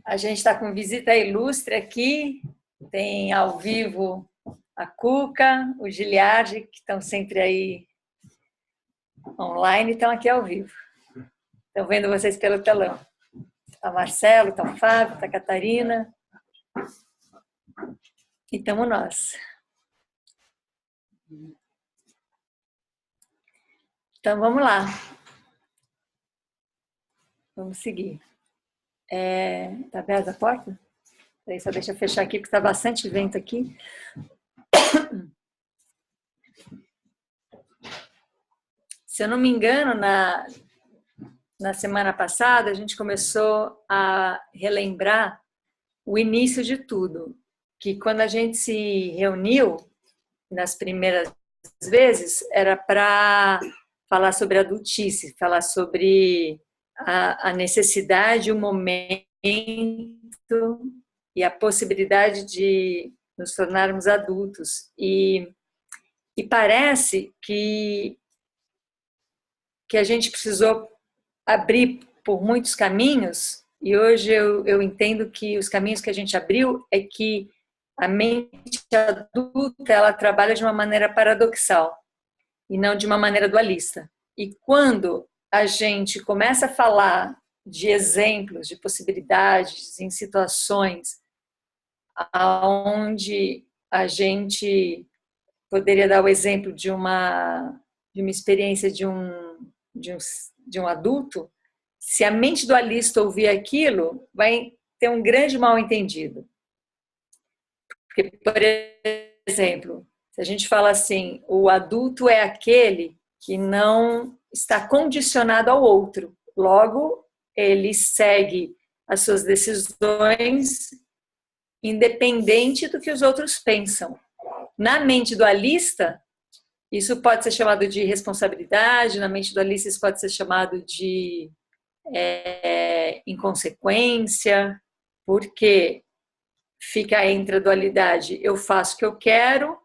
A gente está com visita ilustre aqui, tem ao vivo a Cuca, o Giliardi, que estão sempre aí online, estão aqui ao vivo. Estão vendo vocês pelo telão. Está Marcelo, está o Fábio, está a Catarina. E estamos nós. Então, vamos lá. Vamos seguir. Está aberta a porta? Aí só deixa eu fechar aqui, porque está bastante vento aqui. Se eu não me engano, na semana passada, a gente começou a relembrar o início de tudo. Que quando a gente se reuniu, nas primeiras vezes, era para falar sobre adultice, falar sobre a necessidade, o momento e a possibilidade de nos tornarmos adultos. E parece que a gente precisou abrir por muitos caminhos, e hoje eu entendo que os caminhos que a gente abriu é que a mente adulta ela trabalha de uma maneira paradoxal e não de uma maneira dualista. E quando a gente começa a falar de exemplos, de possibilidades em situações onde a gente poderia dar o exemplo de uma experiência de um adulto, se a mente dualista ouvir aquilo, vai ter um grande mal-entendido. Porque, por exemplo, se a gente fala assim, o adulto é aquele que não está condicionado ao outro. Logo, ele segue as suas decisões independente do que os outros pensam. Na mente dualista, isso pode ser chamado de responsabilidade, na mente dualista isso pode ser chamado de inconsequência, porque fica entre a dualidade, eu faço o que eu quero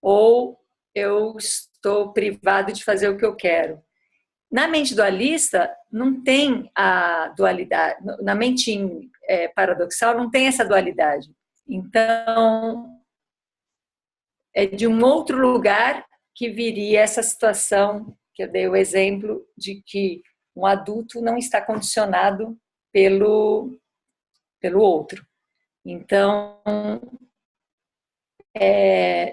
ou eu estou privado de fazer o que eu quero. Na mente dualista, não tem a dualidade. Na mente paradoxal, não tem essa dualidade. Então, é de um outro lugar que viria essa situação, que eu dei o exemplo de que um adulto não está condicionado pelo outro. Então,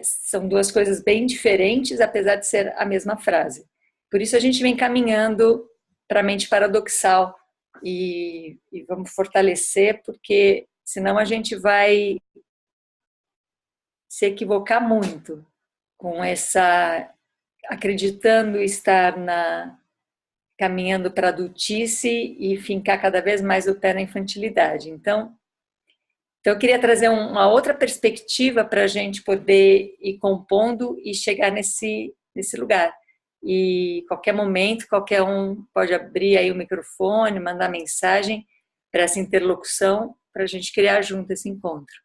são duas coisas bem diferentes, apesar de ser a mesma frase. Por isso a gente vem caminhando para a mente paradoxal e vamos fortalecer, porque senão a gente vai se equivocar muito com essa, acreditando estar caminhando para a adultice e fincar cada vez mais o pé na infantilidade. Então eu queria trazer uma outra perspectiva para a gente poder ir compondo e chegar nesse lugar. E qualquer momento, qualquer um pode abrir aí o microfone, mandar mensagem para essa interlocução, para a gente criar junto esse encontro.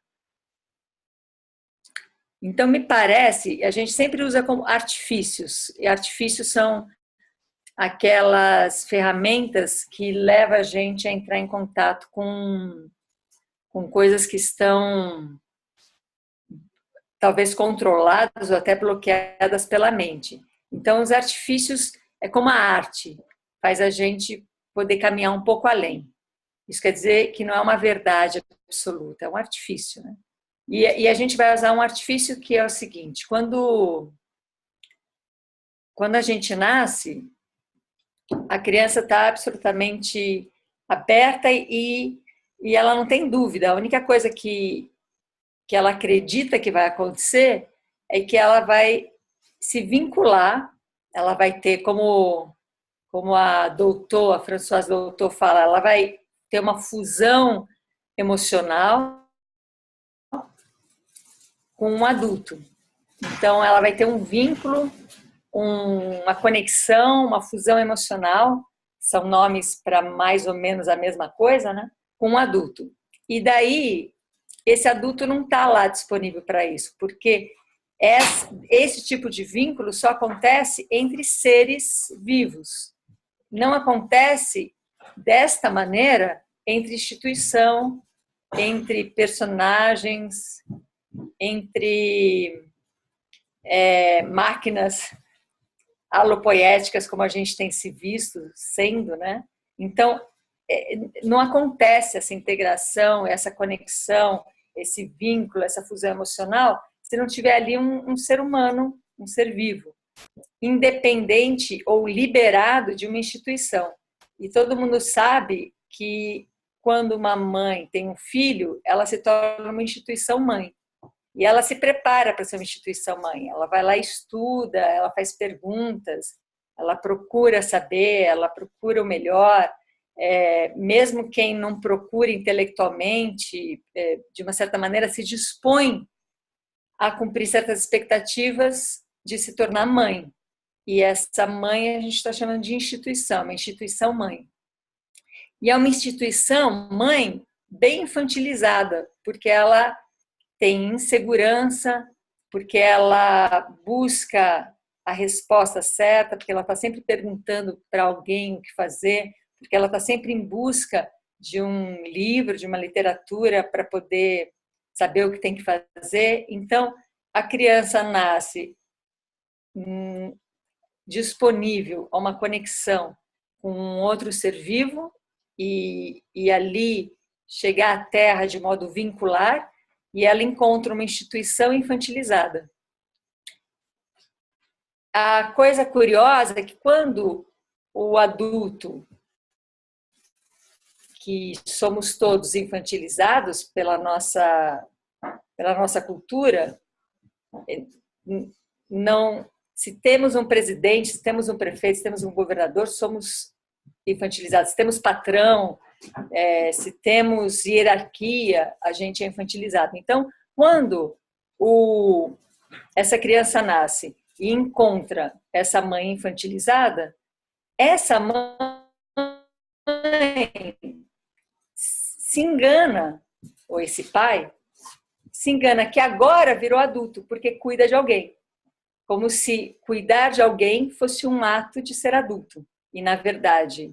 Então, me parece, a gente sempre usa como artifícios, e artifícios são aquelas ferramentas que levam a gente a entrar em contato com coisas que estão talvez controladas ou até bloqueadas pela mente. Então, os artifícios é como a arte, faz a gente poder caminhar um pouco além. Isso quer dizer que não é uma verdade absoluta, é um artifício, né? E a gente vai usar um artifício que é o seguinte: quando a gente nasce, a criança está absolutamente aberta e ela não tem dúvida. A única coisa que ela acredita que vai acontecer é que ela vai se vincular, ela vai ter, como a Françoise Doutor fala, ela vai ter uma fusão emocional com um adulto. Então, ela vai ter um vínculo, uma conexão, uma fusão emocional, são nomes para mais ou menos a mesma coisa, né? Com um adulto. E daí, esse adulto não está lá disponível para isso, porque esse tipo de vínculo só acontece entre seres vivos. Não acontece desta maneira entre instituição, entre personagens, entre máquinas alopoéticas, como a gente tem se visto sendo, né? Então, não acontece essa integração, essa conexão, esse vínculo, essa fusão emocional, se não tiver ali um ser humano, um ser vivo, independente ou liberado de uma instituição. E todo mundo sabe que quando uma mãe tem um filho, ela se torna uma instituição mãe. E ela se prepara para ser uma instituição mãe. Ela vai lá e estuda, ela faz perguntas, ela procura saber, ela procura o melhor. Mesmo quem não procura intelectualmente, de uma certa maneira, se dispõe a cumprir certas expectativas de se tornar mãe. E essa mãe a gente está chamando de instituição, uma instituição mãe. E é uma instituição mãe bem infantilizada, porque ela tem insegurança, porque ela busca a resposta certa, porque ela está sempre perguntando para alguém o que fazer, porque ela está sempre em busca de um livro, de uma literatura para poder saber o que tem que fazer. Então, a criança nasce disponível a uma conexão com um outro ser vivo e ali chegar à Terra de modo vincular, e ela encontra uma instituição infantilizada. A coisa curiosa é que quando o adulto, que somos todos infantilizados pela nossa cultura, não, se temos um presidente, se temos um prefeito, se temos um governador, somos infantilizados. Se temos patrão, se temos hierarquia, a gente é infantilizado. Então, quando essa criança nasce e encontra essa mãe infantilizada, essa mãe se engana, ou esse pai se engana que agora virou adulto, porque cuida de alguém. Como se cuidar de alguém fosse um ato de ser adulto. E, na verdade,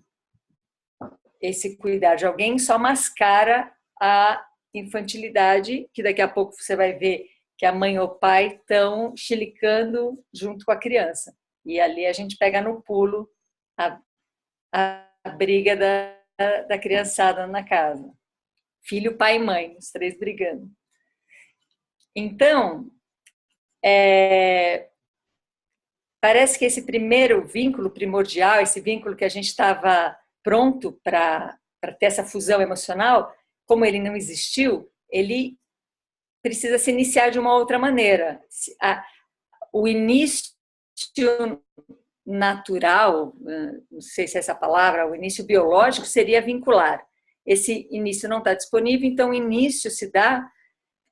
esse cuidar de alguém só mascara a infantilidade, que daqui a pouco você vai ver que a mãe ou o pai estão chilicando junto com a criança. E ali a gente pega no pulo a briga da criançada na casa. Filho, pai e mãe, os três brigando. Então, parece que esse primeiro vínculo primordial, esse vínculo que a gente estava pronto para ter essa fusão emocional, como ele não existiu, ele precisa se iniciar de uma outra maneira. O início natural, não sei se é essa palavra, o início biológico seria vincular. Esse início não está disponível, então o início se dá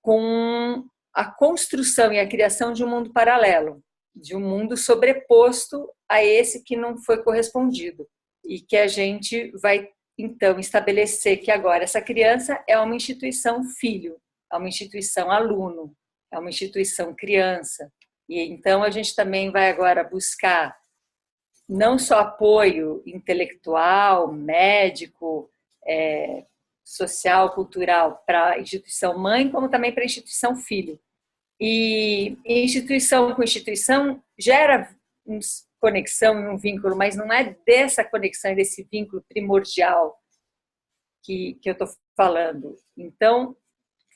com a construção e a criação de um mundo paralelo, de um mundo sobreposto a esse que não foi correspondido. E que a gente vai, então, estabelecer que agora essa criança é uma instituição filho, é uma instituição aluno, é uma instituição criança. E então a gente também vai agora buscar não só apoio intelectual, médico, social, cultural para a instituição mãe, como também para a instituição filho. E instituição com instituição gera conexão e um vínculo, mas não é dessa conexão e desse vínculo primordial que eu estou falando. Então,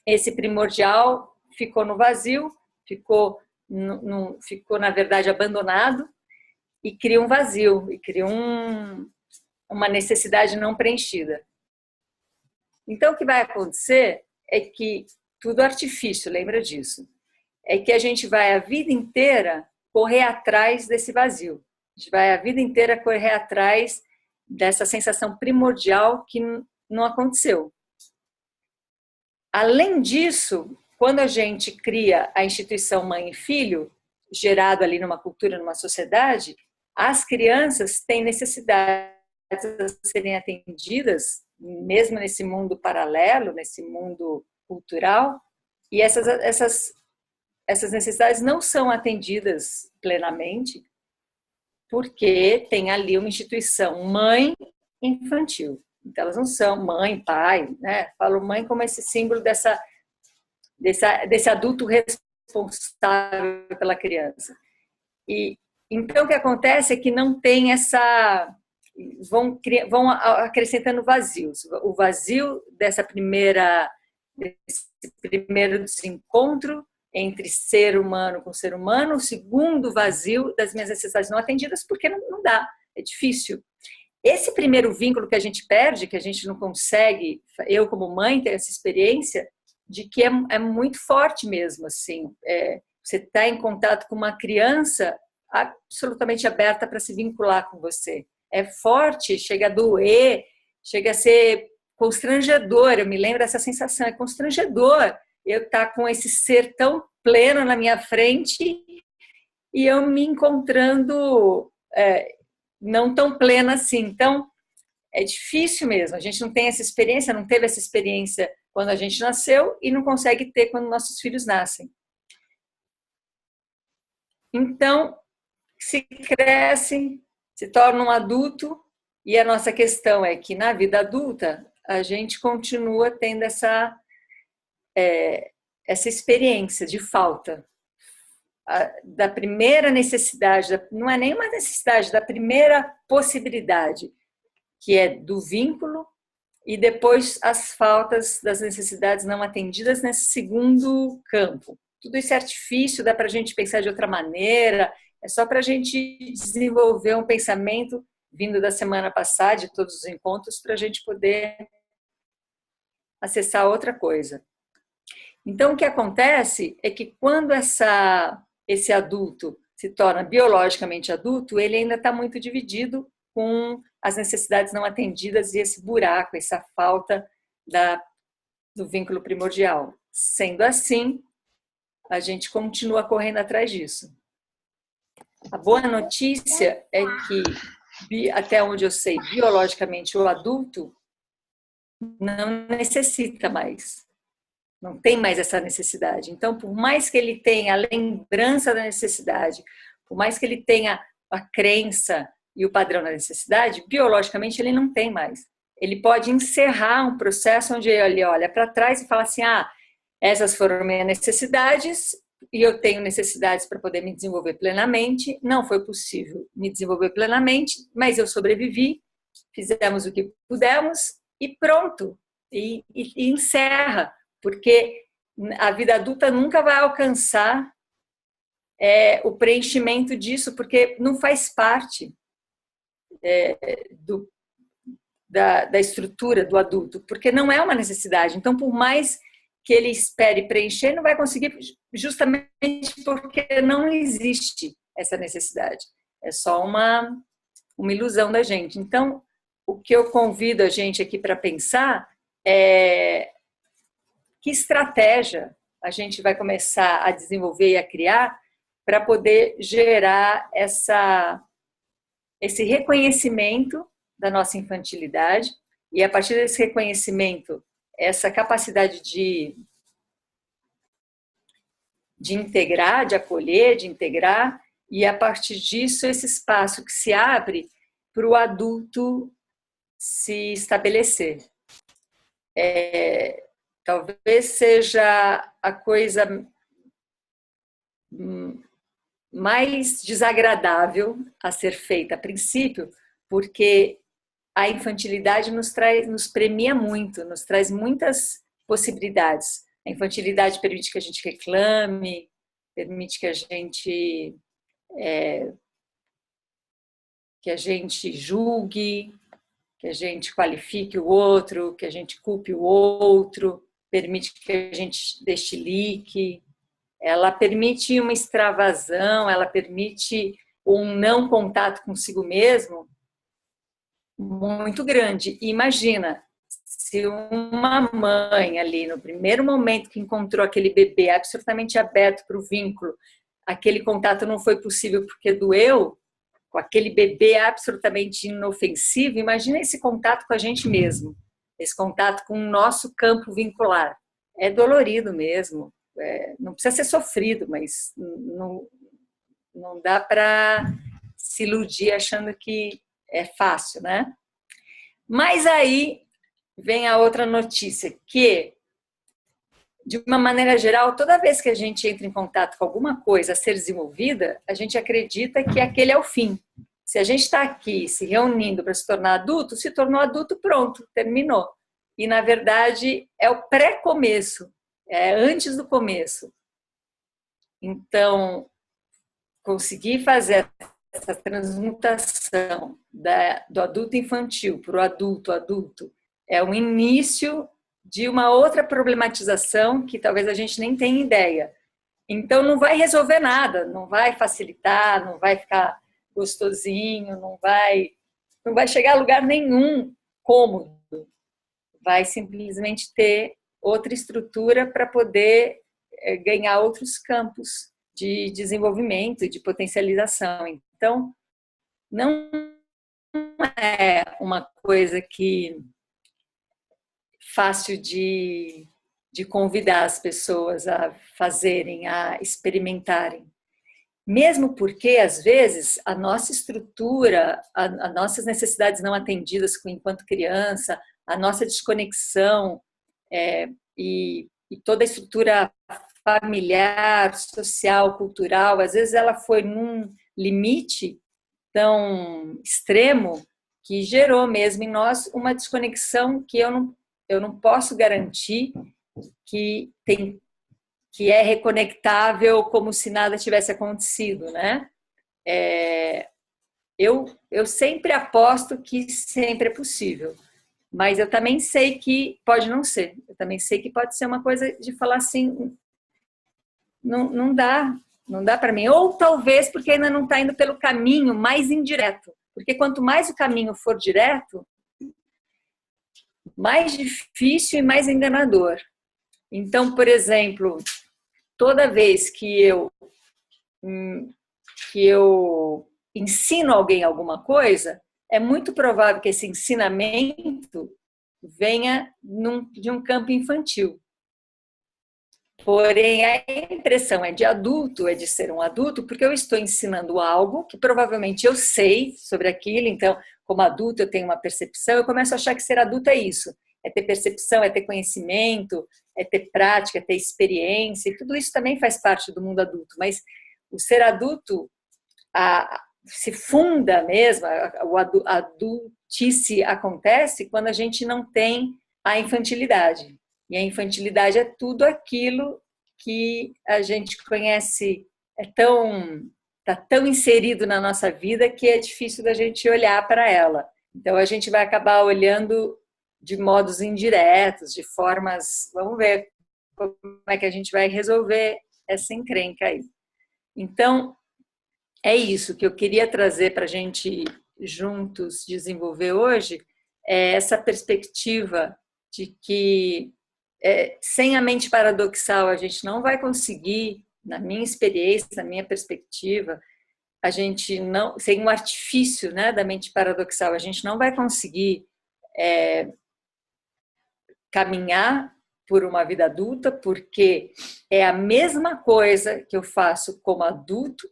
esse primordial ficou no vazio, ficou, na verdade, abandonado e cria um vazio, e cria uma necessidade não preenchida. Então, o que vai acontecer é que tudo artifício, lembra disso, é que a gente vai a vida inteira correr atrás desse vazio. A gente vai a vida inteira correr atrás dessa sensação primordial que não aconteceu. Além disso, quando a gente cria a instituição mãe e filho, gerado ali numa cultura, numa sociedade, as crianças têm necessidades de serem atendidas, mesmo nesse mundo paralelo, nesse mundo cultural, e essas necessidades não são atendidas plenamente, porque tem ali uma instituição mãe infantil. Então, elas não são mãe, pai, né? Falo mãe como esse símbolo desse adulto responsável pela criança. E então o que acontece é que não tem essa, vão acrescentando vazios. O vazio desse primeiro desencontro entre ser humano com ser humano, o segundo vazio das minhas necessidades não atendidas, porque não dá, é difícil. Esse primeiro vínculo que a gente perde, que a gente não consegue, eu como mãe ter essa experiência de que é muito forte mesmo, assim, você está em contato com uma criança absolutamente aberta para se vincular com você. É forte, chega a doer, chega a ser constrangedor. Eu me lembro dessa sensação, é constrangedor eu estar com esse ser tão pleno na minha frente e eu me encontrando não tão plena assim. Então, é difícil mesmo. A gente não tem essa experiência, não teve essa experiência quando a gente nasceu e não consegue ter quando nossos filhos nascem. Então, se cresce, se torna um adulto, e a nossa questão é que na vida adulta a gente continua tendo essa experiência de falta da primeira necessidade, não é nenhuma necessidade, da primeira possibilidade, que é do vínculo, e depois as faltas das necessidades não atendidas nesse segundo campo. Tudo isso é artifício, dá para a gente pensar de outra maneira, é só para a gente desenvolver um pensamento vindo da semana passada, de todos os encontros, para a gente poder acessar outra coisa. Então, o que acontece é que quando esse adulto se torna biologicamente adulto, ele ainda está muito dividido com as necessidades não atendidas e esse buraco, essa falta do vínculo primordial. Sendo assim, a gente continua correndo atrás disso. A boa notícia é que, até onde eu sei, biologicamente o adulto não necessita mais. Não tem mais essa necessidade. Então, por mais que ele tenha a lembrança da necessidade, por mais que ele tenha a crença e o padrão da necessidade, biologicamente ele não tem mais. Ele pode encerrar um processo onde ele olha para trás e fala assim, essas foram minhas necessidades e eu tenho necessidades para poder me desenvolver plenamente, não foi possível me desenvolver plenamente, mas eu sobrevivi, fizemos o que pudemos e pronto, e encerra, porque a vida adulta nunca vai alcançar o preenchimento disso, porque não faz parte da estrutura do adulto, porque não é uma necessidade. Então, por mais que ele espere preencher, não vai conseguir, justamente porque não existe essa necessidade. É só uma ilusão da gente. Então, o que eu convido a gente aqui para pensar é que estratégia a gente vai começar a desenvolver e a criar para poder gerar esse reconhecimento da nossa infantilidade e, a partir desse reconhecimento, essa capacidade de integrar, de acolher, de integrar, e, a partir disso, esse espaço que se abre para o adulto se estabelecer. Talvez seja a coisa mais desagradável a ser feita a princípio, porque a infantilidade nos premia muito, nos traz muitas possibilidades. A infantilidade permite que a gente reclame, permite que a gente julgue, que a gente qualifique o outro, que a gente culpe o outro, permite que a gente destilique. Ela permite uma extravasão, ela permite um não contato consigo mesmo muito grande. E imagina, se uma mãe ali, no primeiro momento que encontrou aquele bebê absolutamente aberto para o vínculo, aquele contato não foi possível porque doeu, com aquele bebê absolutamente inofensivo, imagina esse contato com a gente mesmo, esse contato com o nosso campo vincular. É dolorido mesmo, não precisa ser sofrido, mas não dá para se iludir achando que é fácil, né? Mas aí vem a outra notícia, que, de uma maneira geral, toda vez que a gente entra em contato com alguma coisa a ser desenvolvida, a gente acredita que aquele é o fim. Se a gente está aqui se reunindo para se tornar adulto, se tornou adulto, pronto, terminou. E, na verdade, é o pré-começo, é antes do começo. Então, conseguir fazer essa transmutação do adulto infantil para o adulto é o início de uma outra problematização que talvez a gente nem tenha ideia. Então, não vai resolver nada, não vai facilitar, não vai ficar gostosinho, não vai chegar a lugar nenhum cômodo. Vai simplesmente ter outra estrutura para poder ganhar outros campos de desenvolvimento, de potencialização. Então, não é uma coisa que fácil de convidar as pessoas a fazerem, a experimentarem. Mesmo porque, às vezes, a nossa estrutura, as nossas necessidades não atendidas enquanto criança, a nossa desconexão e toda a estrutura familiar, social, cultural, às vezes ela foi num limite tão extremo que gerou mesmo em nós uma desconexão que eu não posso garantir que é reconectável como se nada tivesse acontecido, né? Eu sempre aposto que sempre é possível, mas eu também sei que pode não ser. Eu também sei que pode ser uma coisa de falar assim, não dá para mim. Ou talvez porque ainda não está indo pelo caminho mais indireto, porque quanto mais o caminho for direto, mais difícil e mais enganador. Então, por exemplo, toda vez que eu ensino alguém alguma coisa, é muito provável que esse ensinamento venha de um campo infantil. Porém, a impressão é de adulto, é de ser um adulto, porque eu estou ensinando algo que provavelmente eu sei sobre aquilo, então, como adulto, eu tenho uma percepção, eu começo a achar que ser adulto é isso, é ter percepção, é ter conhecimento, é ter prática, é ter experiência, e tudo isso também faz parte do mundo adulto, mas o ser adulto se funda mesmo, a adultice acontece quando a gente não tem a infantilidade. E a infantilidade é tudo aquilo que a gente conhece, está tão inserido na nossa vida que é difícil da gente olhar para ela. Então a gente vai acabar olhando de modos indiretos, de formas, vamos ver como é que a gente vai resolver essa encrenca aí. Então, é isso que eu queria trazer para a gente juntos desenvolver hoje, é essa perspectiva de que sem a mente paradoxal a gente não vai conseguir, na minha experiência, na minha perspectiva, a gente não, sem um artifício, né, da mente paradoxal, a gente não vai conseguir caminhar por uma vida adulta, porque é a mesma coisa que eu faço como adulto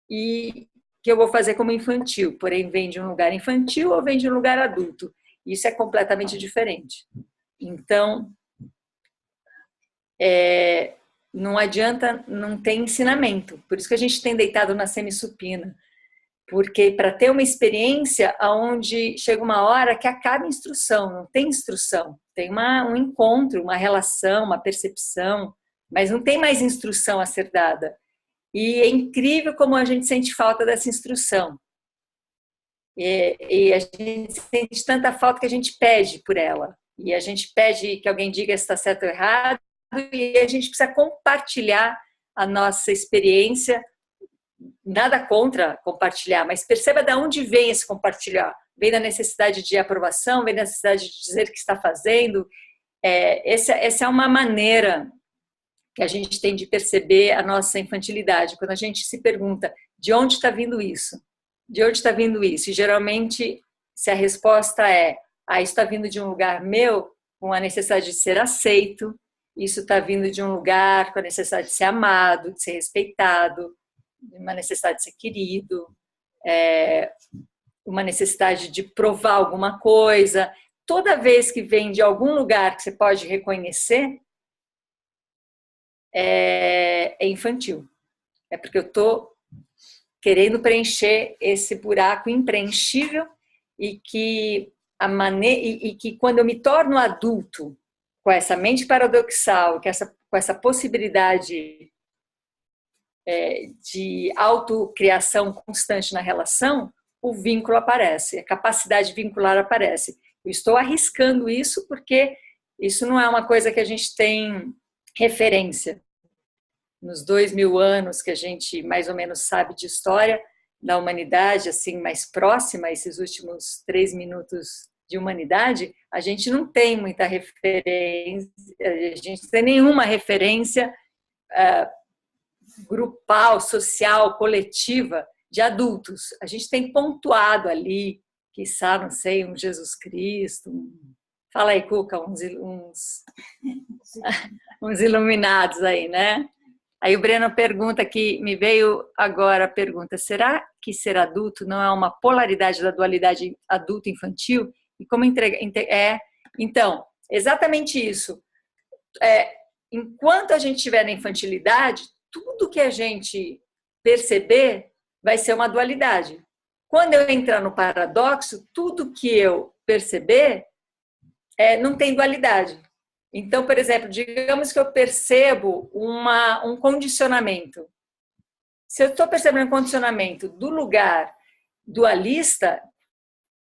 e que eu vou fazer como infantil, porém vem de um lugar infantil ou vem de um lugar adulto. Isso é completamente diferente. Então, não adianta não ter ensinamento. Por isso que a gente tem deitado na semissupina. Porque para ter uma experiência onde chega uma hora que acaba a instrução, não tem instrução. Tem um encontro, uma relação, uma percepção, mas não tem mais instrução a ser dada. E é incrível como a gente sente falta dessa instrução. E a gente sente tanta falta que a gente pede por ela. E a gente pede que alguém diga se está certo ou errado, e a gente precisa compartilhar a nossa experiência. Nada contra compartilhar, mas perceba de onde vem esse compartilhar. Vem da necessidade de aprovação, vem da necessidade de dizer que está fazendo. Essa é uma maneira que a gente tem de perceber a nossa infantilidade. Quando a gente se pergunta de onde está vindo isso? De onde está vindo isso? E geralmente, se a resposta é isso está vindo de um lugar meu, com a necessidade de ser aceito, isso está vindo de um lugar com a necessidade de ser amado, de ser respeitado, uma necessidade de ser querido, uma necessidade de provar alguma coisa. toda vez que vem de algum lugar que você pode reconhecer, é infantil. É porque eu estou querendo preencher esse buraco impreenchível e que que quando eu me torno adulto, com essa mente paradoxal, com essa possibilidade de autocriação constante na relação, o vínculo aparece, a capacidade vincular aparece. Eu estou arriscando isso porque isso não é uma coisa que a gente tem referência. Nos 2000 anos que a gente mais ou menos sabe de história da humanidade, assim, mais próxima, esses últimos 3 minutos de humanidade, a gente não tem muita referência, a gente não tem nenhuma referência grupal, social, coletiva de adultos. A gente tem pontuado ali, quiçá, não sei, um Jesus Cristo, fala aí, Cuca, uns iluminados aí, né? Aí o Breno pergunta que me veio agora a pergunta: será que ser adulto não é uma polaridade da dualidade adulto-infantil? E como então, exatamente isso. Enquanto a gente estiver na infantilidade, tudo que a gente perceber vai ser uma dualidade. Quando eu entrar no paradoxo, tudo que eu perceber não tem dualidade. Então, por exemplo, digamos que eu percebo um condicionamento. Se eu estou percebendo um condicionamento do lugar dualista,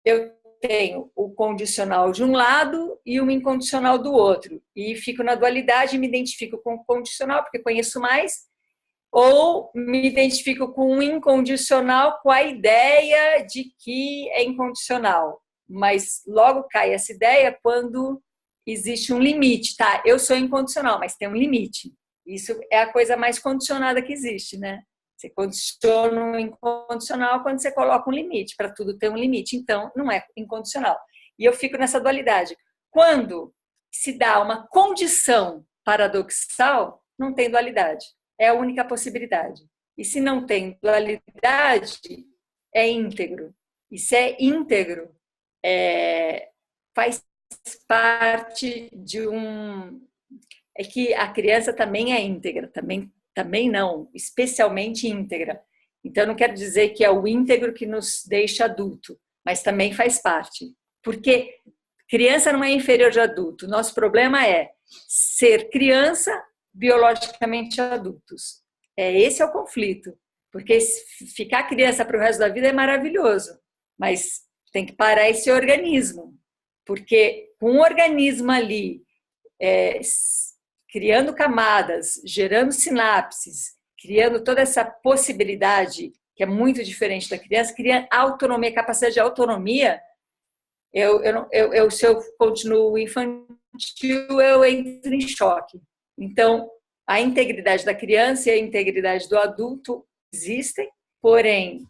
eu tenho o condicional de um lado e o incondicional do outro. E fico na dualidade e me identifico com o condicional, porque conheço mais, ou me identifico com o incondicional com a ideia de que é incondicional. Mas logo cai essa ideia quando existe um limite, tá? Eu sou incondicional, mas tem um limite. Isso é a coisa mais condicionada que existe, né? Você condiciona um incondicional quando você coloca um limite, para tudo ter um limite. Então, não é incondicional. E eu fico nessa dualidade. Quando se dá uma condição paradoxal, não tem dualidade. É a única possibilidade. E se não tem dualidade, é íntegro. E se é íntegro, faz parte de É que a criança também é íntegra, também não, especialmente íntegra. Então, não quero dizer que é o íntegro que nos deixa adulto, mas também faz parte. Porque criança não é inferior de adulto. Nosso problema é ser criança biologicamente adultos. Esse é o conflito. Porque ficar criança para o resto da vida é maravilhoso, mas tem que parar esse organismo. Porque com um organismo ali, criando camadas, gerando sinapses, criando toda essa possibilidade que é muito diferente da criança, criando autonomia, capacidade de autonomia, se eu continuo infantil, eu entro em choque. Então, a integridade da criança e a integridade do adulto existem, porém,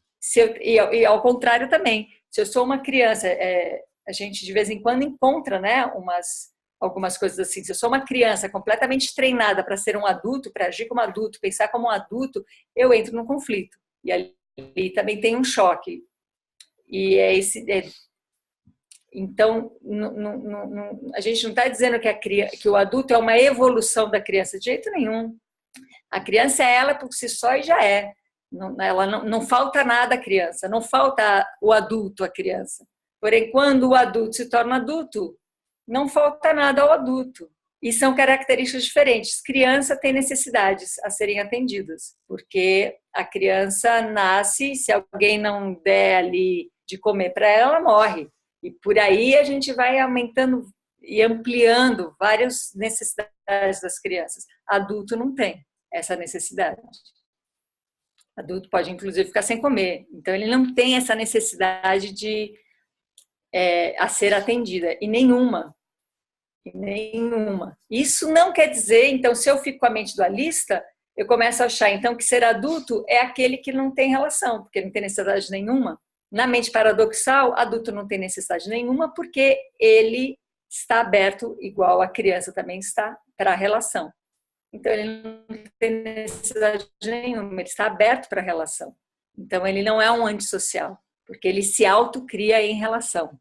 e ao contrário também, se eu sou uma criança, a gente de vez em quando encontra, né, algumas coisas assim. Se eu sou uma criança completamente treinada para ser um adulto, para agir como adulto, pensar como um adulto, eu entro num conflito. E ali também tem um choque. E então, a gente não está dizendo que o adulto é uma evolução da criança, de jeito nenhum. A criança é ela por si só e já é. Ela não falta nada à criança, não falta o adulto à criança. Porém, quando o adulto se torna adulto, não falta nada ao adulto. E são características diferentes. Criança tem necessidades a serem atendidas, porque a criança nasce, se alguém não der ali de comer para ela, ela morre. E por aí a gente vai aumentando e ampliando várias necessidades das crianças. Adulto não tem essa necessidade. Adulto pode, inclusive, ficar sem comer. Então, ele não tem essa necessidade a ser atendida. E nenhuma. Isso não quer dizer, então, se eu fico com a mente dualista, eu começo a achar, então, que ser adulto é aquele que não tem relação, porque não tem necessidade nenhuma. Na mente paradoxal, adulto não tem necessidade nenhuma, porque ele está aberto, igual a criança também está, para a relação. Então, ele não tem necessidade nenhuma, ele está aberto para a relação. Então, ele não é um antissocial, porque ele se autocria em relação.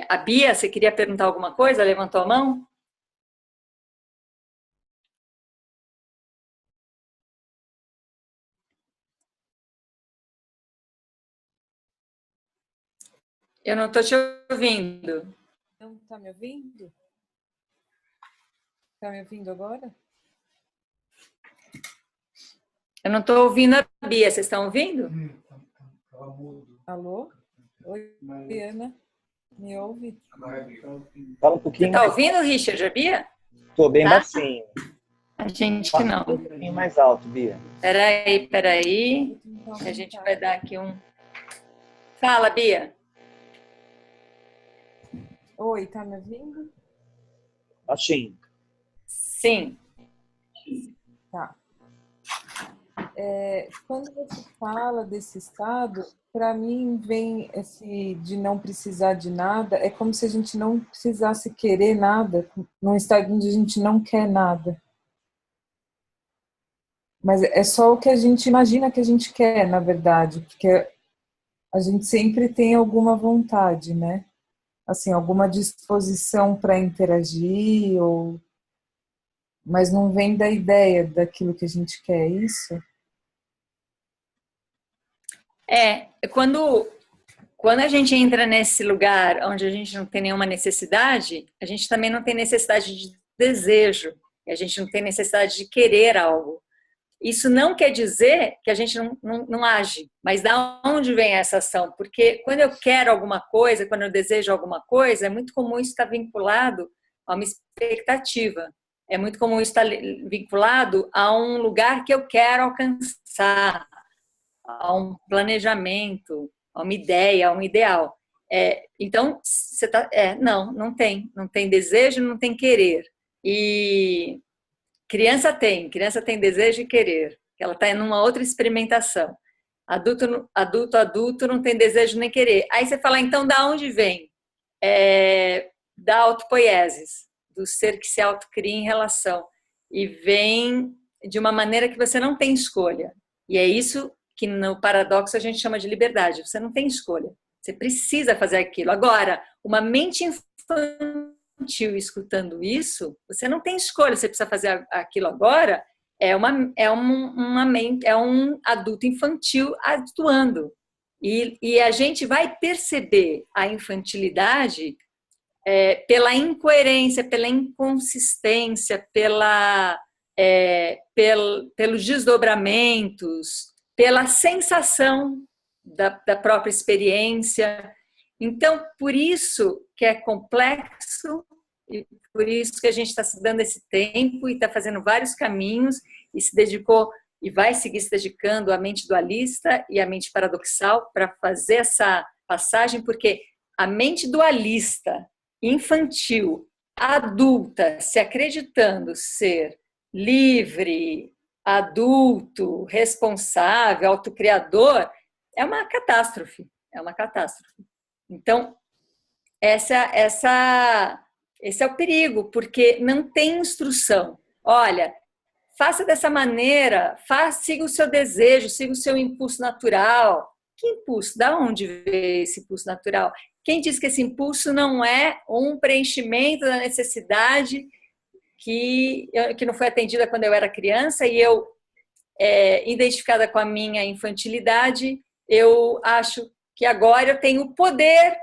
A Bia, você queria perguntar alguma coisa? Levantou a mão? Eu não estou te ouvindo. Não está me ouvindo? Está me ouvindo agora? Eu não estou ouvindo a Bia. Vocês estão ouvindo? Alô? Oi, Ana. Me ouve? Fala um Você pouquinho está mais. ouvindo, Richard, a Bia? Tô bem Tá? baixinho. A gente Fala não. um pouquinho mais alto, Bia. Peraí. A gente vai dar aqui um... Fala, Bia. Oi, tá me ouvindo? Baixinho. Sim. Tá. Quando você fala desse estado, para mim vem esse de não precisar de nada, é como se a gente não precisasse querer nada, num estado onde a gente não quer nada. Mas é só o que a gente imagina que a gente quer, na verdade, porque a gente sempre tem alguma vontade, né? Assim, alguma disposição para interagir, mas não vem da ideia daquilo que a gente quer, é isso? Quando a gente entra nesse lugar onde a gente não tem nenhuma necessidade, a gente também não tem necessidade de desejo, a gente não tem necessidade de querer algo. Isso não quer dizer que a gente não age, mas da onde vem essa ação? Porque quando eu quero alguma coisa, quando eu desejo alguma coisa, é muito comum isso estar vinculado a uma expectativa. É muito comum isso estar vinculado a um lugar que eu quero alcançar, a um planejamento, a uma ideia, a um ideal. Então, você tá, não tem desejo, não tem querer. E criança tem desejo e querer. Ela está em uma outra experimentação. Adulto não tem desejo nem querer. Aí você fala, então, da onde vem? Da autopoiesis, do ser que se autocria em relação. E vem de uma maneira que você não tem escolha. E é isso que no paradoxo a gente chama de liberdade. Você não tem escolha. Você precisa fazer aquilo. Agora, uma mente infantil escutando isso, você não tem escolha, você precisa fazer aquilo agora, é um adulto infantil atuando. E a gente vai perceber a infantilidade pela incoerência, pela inconsistência, pelos desdobramentos, pela sensação da própria experiência. Então, por isso que é complexo e por isso que a gente está se dando esse tempo e está fazendo vários caminhos e se dedicou e vai seguir se dedicando à mente dualista e à mente paradoxal para fazer essa passagem, porque a mente dualista, infantil, adulta, se acreditando ser livre, adulto, responsável, autocriador, é uma catástrofe. É uma catástrofe. Então, esse é o perigo, porque não tem instrução. Olha, faça dessa maneira, siga o seu desejo, siga o seu impulso natural. Que impulso? Da onde veio esse impulso natural? Quem diz que esse impulso não é um preenchimento da necessidade que não foi atendida quando eu era criança e eu, identificada com a minha infantilidade, eu acho que agora eu tenho o poder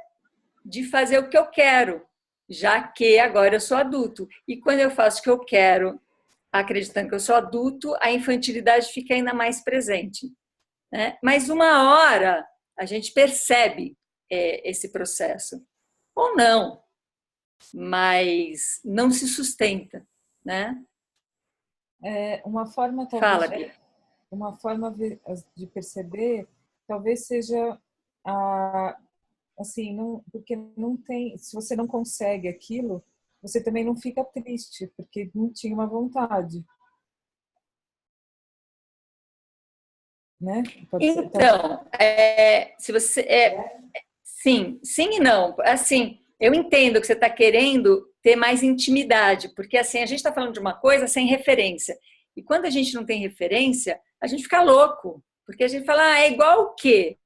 de fazer o que eu quero, já que agora eu sou adulto. E quando eu faço o que eu quero, acreditando que eu sou adulto, a infantilidade fica ainda mais presente, né? Mas uma hora a gente percebe esse processo. Ou não, mas não se sustenta, né? Uma forma, Fala, talvez, Bia. uma forma de perceber, talvez seja assim, não, porque não tem, se você não consegue aquilo, você também não fica triste, porque não tinha uma vontade, né? Pode ser, Então, se você sim, sim e não. Assim, eu entendo que você está querendo ter mais intimidade, porque assim a gente está falando de uma coisa sem referência. E quando a gente não tem referência, a gente fica louco, porque a gente fala, é igual o quê?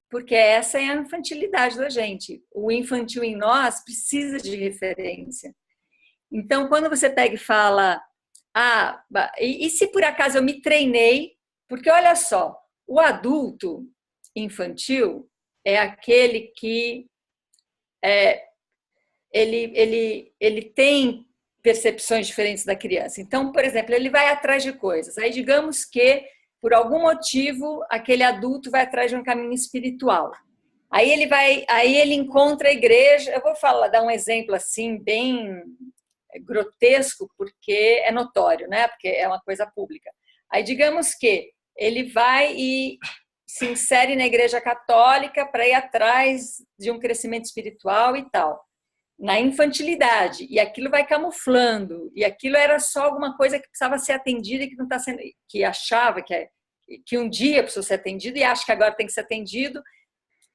porque essa é a infantilidade da gente. O infantil em nós precisa de referência. Então, quando você pega e fala, e se por acaso eu me treinei, porque olha só, o adulto infantil é aquele que ele tem percepções diferentes da criança. Então, por exemplo, ele vai atrás de coisas. Aí, digamos que, por algum motivo, aquele adulto vai atrás de um caminho espiritual. Aí ele encontra a igreja. Eu vou dar um exemplo assim, bem grotesco, porque é notório, né? Porque é uma coisa pública. Aí, digamos que ele vai e se insere na igreja católica para ir atrás de um crescimento espiritual e tal, na infantilidade, e aquilo vai camuflando, e aquilo era só alguma coisa que precisava ser atendida e que não está sendo, que achava que um dia precisou ser atendido e acha que agora tem que ser atendido,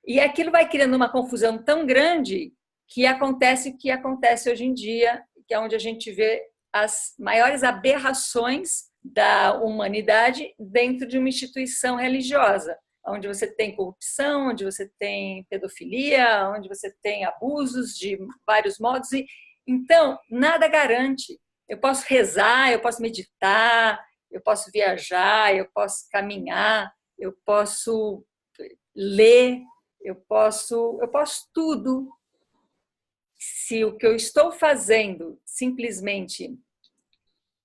e aquilo vai criando uma confusão tão grande que acontece o que acontece hoje em dia, que é onde a gente vê as maiores aberrações da humanidade dentro de uma instituição religiosa, onde você tem corrupção, onde você tem pedofilia, onde você tem abusos de vários modos. E então, nada garante. Eu posso rezar, eu posso meditar, eu posso viajar, eu posso caminhar, eu posso ler, eu posso tudo. Se o que eu estou fazendo simplesmente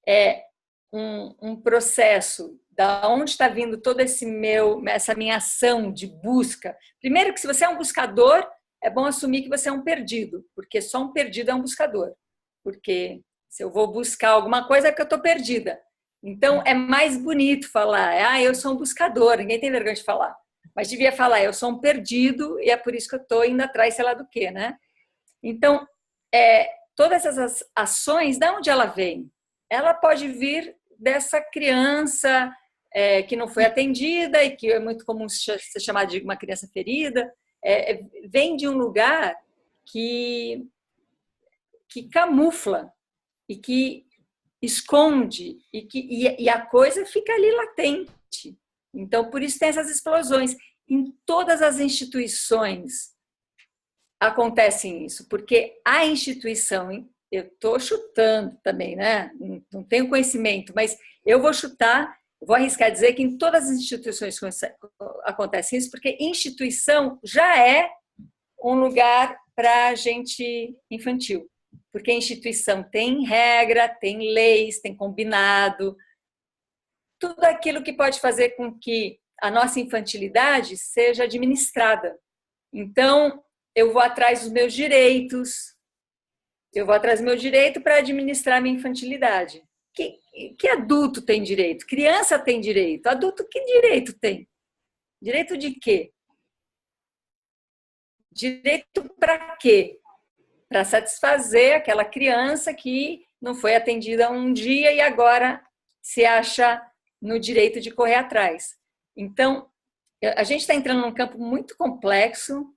é um processo da onde está vindo toda essa minha ação de busca. Primeiro que se você é um buscador, é bom assumir que você é um perdido, porque só um perdido é um buscador. Porque se eu vou buscar alguma coisa é porque eu estou perdida. Então é mais bonito falar, eu sou um buscador, ninguém tem vergonha de falar. Mas devia falar, eu sou um perdido e é por isso que eu estou indo atrás, sei lá do quê, né? Então, todas essas ações, de onde ela vem? Ela pode vir dessa criança que não foi atendida e que é muito comum ser chamada de uma criança ferida, vem de um lugar que camufla e que esconde e a coisa fica ali latente. Então, por isso tem essas explosões. Em todas as instituições acontece isso, porque a instituição, eu estou chutando também, né? Não tenho conhecimento, mas eu vou chutar, vou arriscar dizer que em todas as instituições acontece isso, porque instituição já é um lugar para gente infantil, porque a instituição tem regra, tem leis, tem combinado, tudo aquilo que pode fazer com que a nossa infantilidade seja administrada. Então, eu vou atrás dos meus direitos, eu vou atrás do meu direito para administrar minha infantilidade. Que adulto tem direito? Criança tem direito. Adulto, que direito tem? Direito de quê? Direito para quê? Para satisfazer aquela criança que não foi atendida um dia e agora se acha no direito de correr atrás. Então, a gente está entrando num campo muito complexo,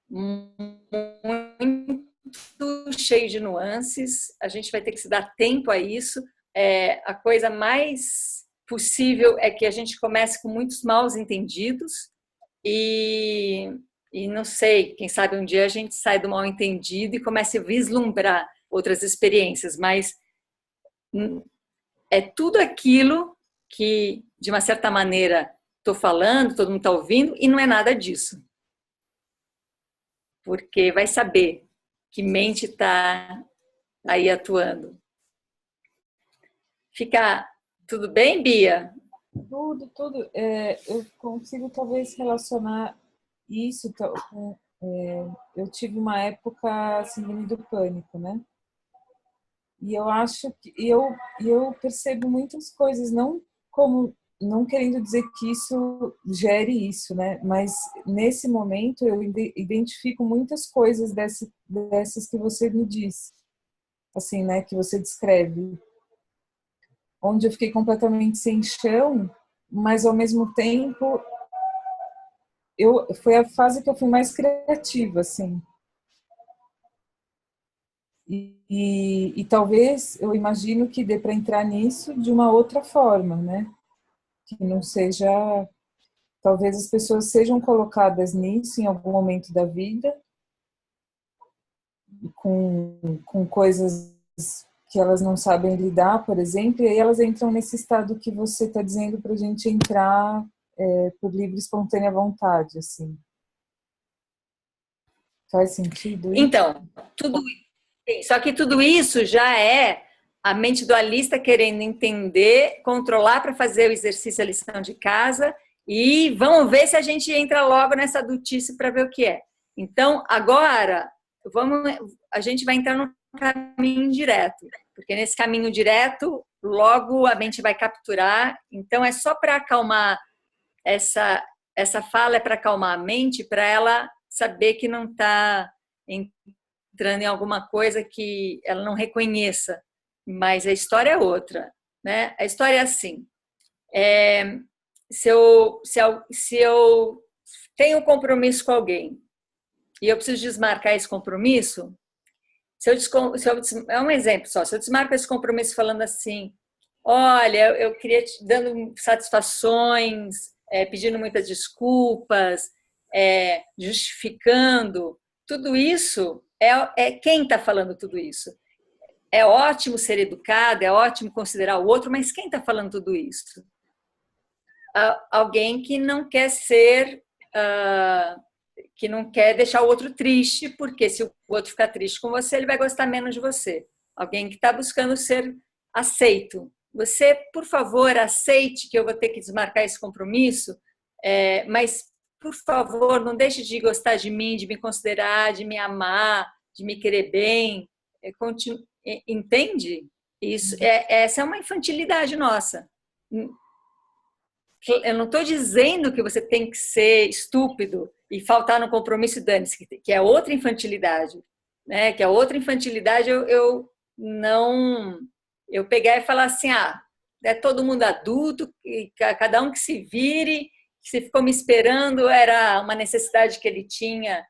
muito cheio de nuances, a gente vai ter que se dar tempo a isso. A coisa mais possível é que a gente comece com muitos maus entendidos e não sei, quem sabe um dia a gente sai do mal entendido e comece a vislumbrar outras experiências, mas é tudo aquilo que, de uma certa maneira, estou falando, todo mundo está ouvindo, e não é nada disso. Porque vai saber que mente está aí atuando. Fica tudo bem, Bia? Tudo. Eu consigo talvez relacionar isso com... eu tive uma época síndrome do pânico, né? E eu acho que eu percebo muitas coisas, não querendo dizer que isso gere isso, né? Mas nesse momento eu identifico muitas coisas dessas que você me disse, assim, né? Que você descreve, onde eu fiquei completamente sem chão, mas ao mesmo tempo foi a fase que eu fui mais criativa, assim. E talvez eu imagino que dê para entrar nisso de uma outra forma, né? Que não seja talvez as pessoas sejam colocadas nisso em algum momento da vida, com coisas que elas não sabem lidar, por exemplo, e aí elas entram nesse estado que você está dizendo para a gente entrar por livre e espontânea vontade, assim. Faz sentido isso? Então, só que tudo isso já é a mente dualista querendo entender, controlar para fazer o exercício, a lição de casa, e vamos ver se a gente entra logo nessa adultice para ver o que é. Então, agora, a gente vai entrar no caminho direto, porque nesse caminho direto, logo a mente vai capturar. Então, é só para acalmar essa fala, é para acalmar a mente, para ela saber que não está entrando em alguma coisa que ela não reconheça. Mas a história é outra, né? A história é assim: se eu tenho um compromisso com alguém e eu preciso desmarcar esse compromisso, é um exemplo só. Se eu desmarco esse compromisso falando assim, olha, eu queria te dando satisfações, pedindo muitas desculpas, justificando, tudo isso é quem está falando tudo isso. É ótimo ser educado, é ótimo considerar o outro, mas quem está falando tudo isso? Alguém que não quer que não quer deixar o outro triste, porque se o outro ficar triste com você, ele vai gostar menos de você. Alguém que está buscando ser aceito. Você, por favor, aceite que eu vou ter que desmarcar esse compromisso, mas, por favor, não deixe de gostar de mim, de me considerar, de me amar, de me querer bem. Entende? Essa é uma infantilidade nossa. Eu não estou dizendo que você tem que ser estúpido e faltar no compromisso e dane-se, que é outra infantilidade, né? Que é outra infantilidade. Eu não, eu pegar e falar assim, é todo mundo adulto, e cada um que se vire. Se ficou me esperando era uma necessidade que ele tinha,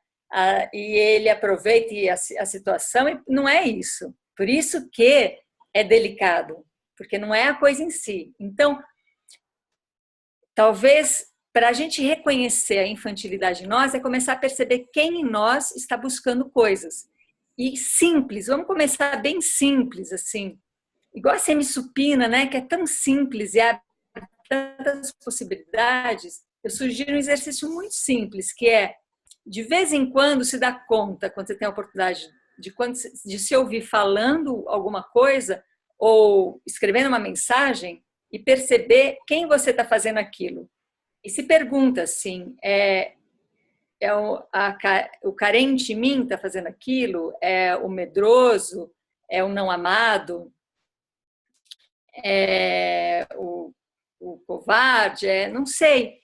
e ele aproveita a situação, e não é isso. Por isso que é delicado, porque não é a coisa em si. Então, talvez, para a gente reconhecer a infantilidade em nós, é começar a perceber quem em nós está buscando coisas. E simples, vamos começar bem simples, assim. Igual a semi-supina, né, que é tão simples e abre tantas possibilidades. Eu sugiro um exercício muito simples, que é, de vez em quando, se dá conta, quando você tem a oportunidade de se ouvir falando alguma coisa ou escrevendo uma mensagem, e perceber quem você está fazendo aquilo. E se pergunta assim, o carente em mim está fazendo aquilo? É o medroso? É o não amado? É o covarde? Não sei.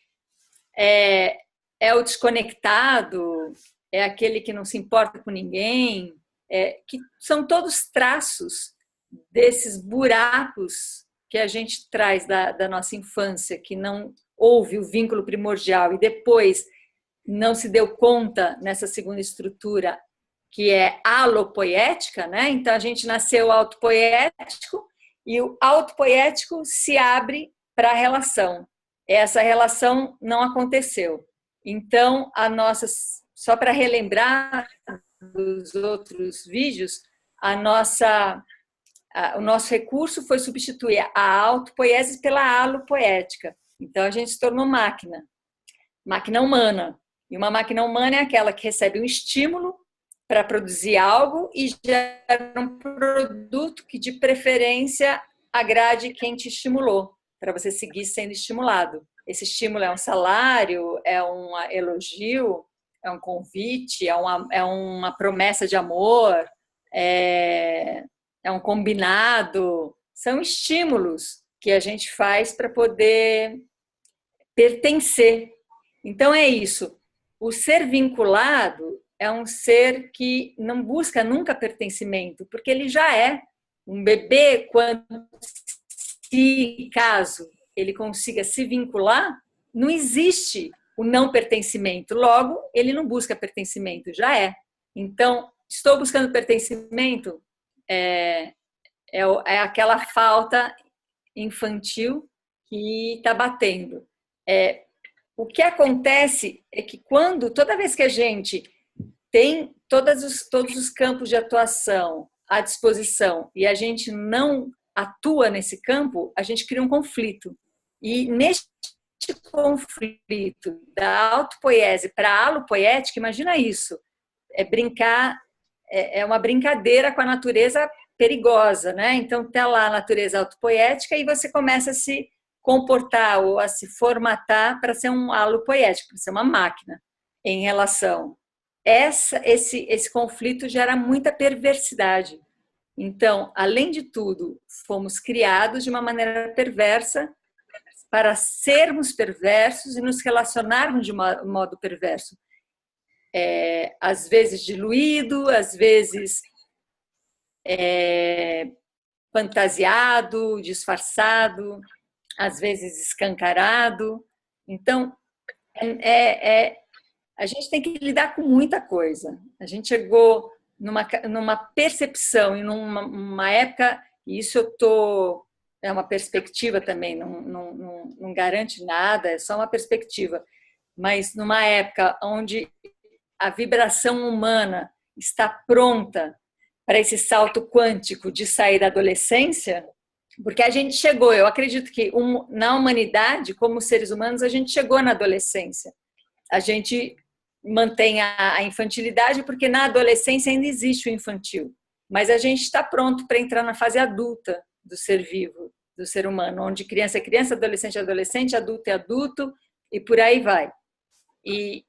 É o desconectado? É aquele que não se importa com ninguém? Que são todos traços desses buracos que a gente traz da nossa infância, que não houve o vínculo primordial e depois não se deu conta nessa segunda estrutura, que é alopoética, né? Então a gente nasceu autopoético e o autopoético se abre para a relação. Essa relação não aconteceu. Então, só para relembrar dos outros vídeos, o nosso recurso foi substituir a autopoiesis pela alopoética. Então, a gente se tornou máquina humana. E uma máquina humana é aquela que recebe um estímulo para produzir algo e gera um produto que, de preferência, agrade quem te estimulou, para você seguir sendo estimulado. Esse estímulo é um salário, é um elogio, é um convite, é uma promessa de amor, é um combinado. São estímulos que a gente faz para poder pertencer. Então é isso. O ser vinculado é um ser que não busca nunca pertencimento, porque ele já é um bebê. Caso ele consiga se vincular, não existe o não pertencimento. Logo, ele não busca pertencimento, já é. Então, estou buscando pertencimento, é aquela falta infantil que está batendo. o que acontece é que toda vez que a gente tem todos os campos de atuação à disposição e a gente não atua nesse campo, a gente cria um conflito. E neste conflito da autopoiese para a alopoética, imagina isso, é uma brincadeira com a natureza perigosa, né? Então tá lá a natureza autopoética e você começa a se comportar ou a se formatar para ser um alopoético, para ser uma máquina em relação. Esse conflito gera muita perversidade. Então, além de tudo, fomos criados de uma maneira perversa para sermos perversos e nos relacionarmos de modo perverso. Às vezes diluído, às vezes fantasiado, disfarçado, às vezes escancarado. Então, a gente tem que lidar com muita coisa. A gente chegou numa percepção e numa época, e isso é uma perspectiva também, não garante nada, é só uma perspectiva, mas numa época onde a vibração humana está pronta para esse salto quântico de sair da adolescência, porque a gente chegou, eu acredito que na humanidade, como seres humanos, a gente chegou na adolescência. A gente mantém a infantilidade porque na adolescência ainda existe o infantil, mas a gente está pronto para entrar na fase adulta do ser vivo, do ser humano, onde criança é criança, adolescente é adolescente, adulto é adulto e por aí vai. E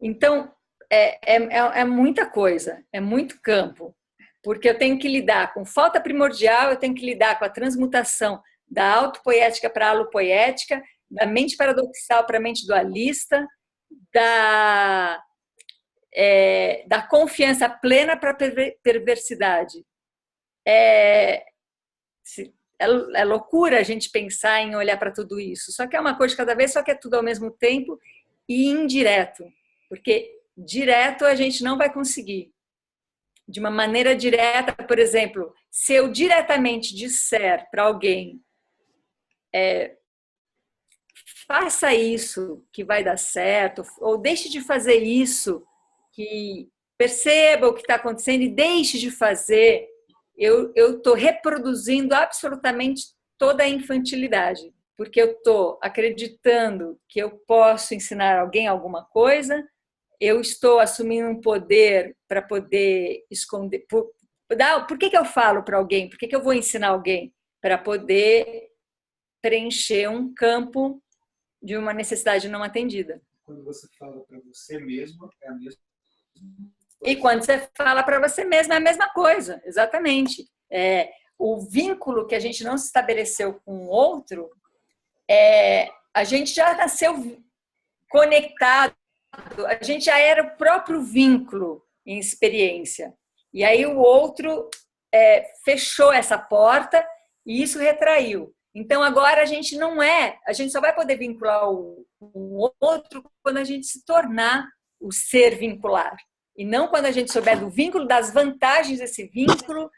então é muita coisa, é muito campo, porque eu tenho que lidar com falta primordial, eu tenho que lidar com a transmutação da autopoética para a alopoética, da mente paradoxal para a mente dualista, da confiança plena para a perversidade. É loucura a gente pensar em olhar para tudo isso. Só que é uma coisa de cada vez, só que é tudo ao mesmo tempo e indireto. Porque direto a gente não vai conseguir. De uma maneira direta, por exemplo, se eu diretamente disser para alguém faça isso que vai dar certo, ou deixe de fazer isso, que perceba o que está acontecendo e deixe de fazer, eu estou reproduzindo absolutamente toda a infantilidade, porque eu estou acreditando que eu posso ensinar alguém alguma coisa, eu estou assumindo um poder para poder esconder. Por que eu falo para alguém? Por que eu vou ensinar alguém? Para poder preencher um campo de uma necessidade não atendida. Quando você fala para você mesmo, é a mesma coisa. E quando você fala para você mesmo, é a mesma coisa, exatamente. O vínculo que a gente não se estabeleceu com o outro, a gente já nasceu conectado, a gente já era o próprio vínculo em experiência. E aí o outro fechou essa porta e isso retraiu. Então, agora a gente só vai poder vincular o outro quando a gente se tornar o ser vincular. E não quando a gente souber do vínculo, das vantagens desse vínculo,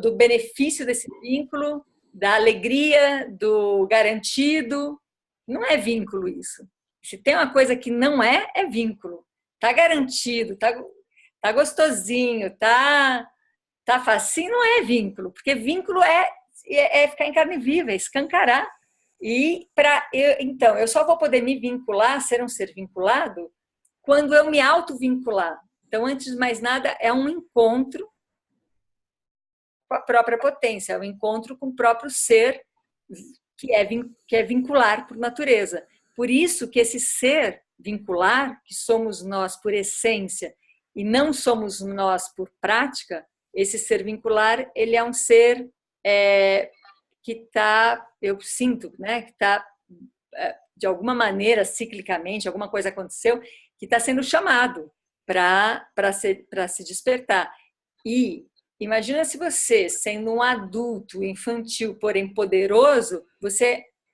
do benefício desse vínculo, da alegria, do garantido. Não é vínculo isso. Se tem uma coisa que não é vínculo. Está garantido, tá gostosinho, tá facinho, não é vínculo. Porque vínculo é ficar em carne viva, é escancarar. Então, eu só vou poder me vincular, ser um ser vinculado, quando eu me auto-vincular. Então, antes de mais nada, é um encontro com a própria potência, é um encontro com o próprio ser que é vincular por natureza. Por isso que esse ser vincular, que somos nós por essência e não somos nós por prática, esse ser vincular, ele é um ser que está, eu sinto, né, que está, de alguma maneira, ciclicamente, alguma coisa aconteceu, que está sendo chamado para se despertar. E imagina se você, sendo um adulto infantil, porém poderoso,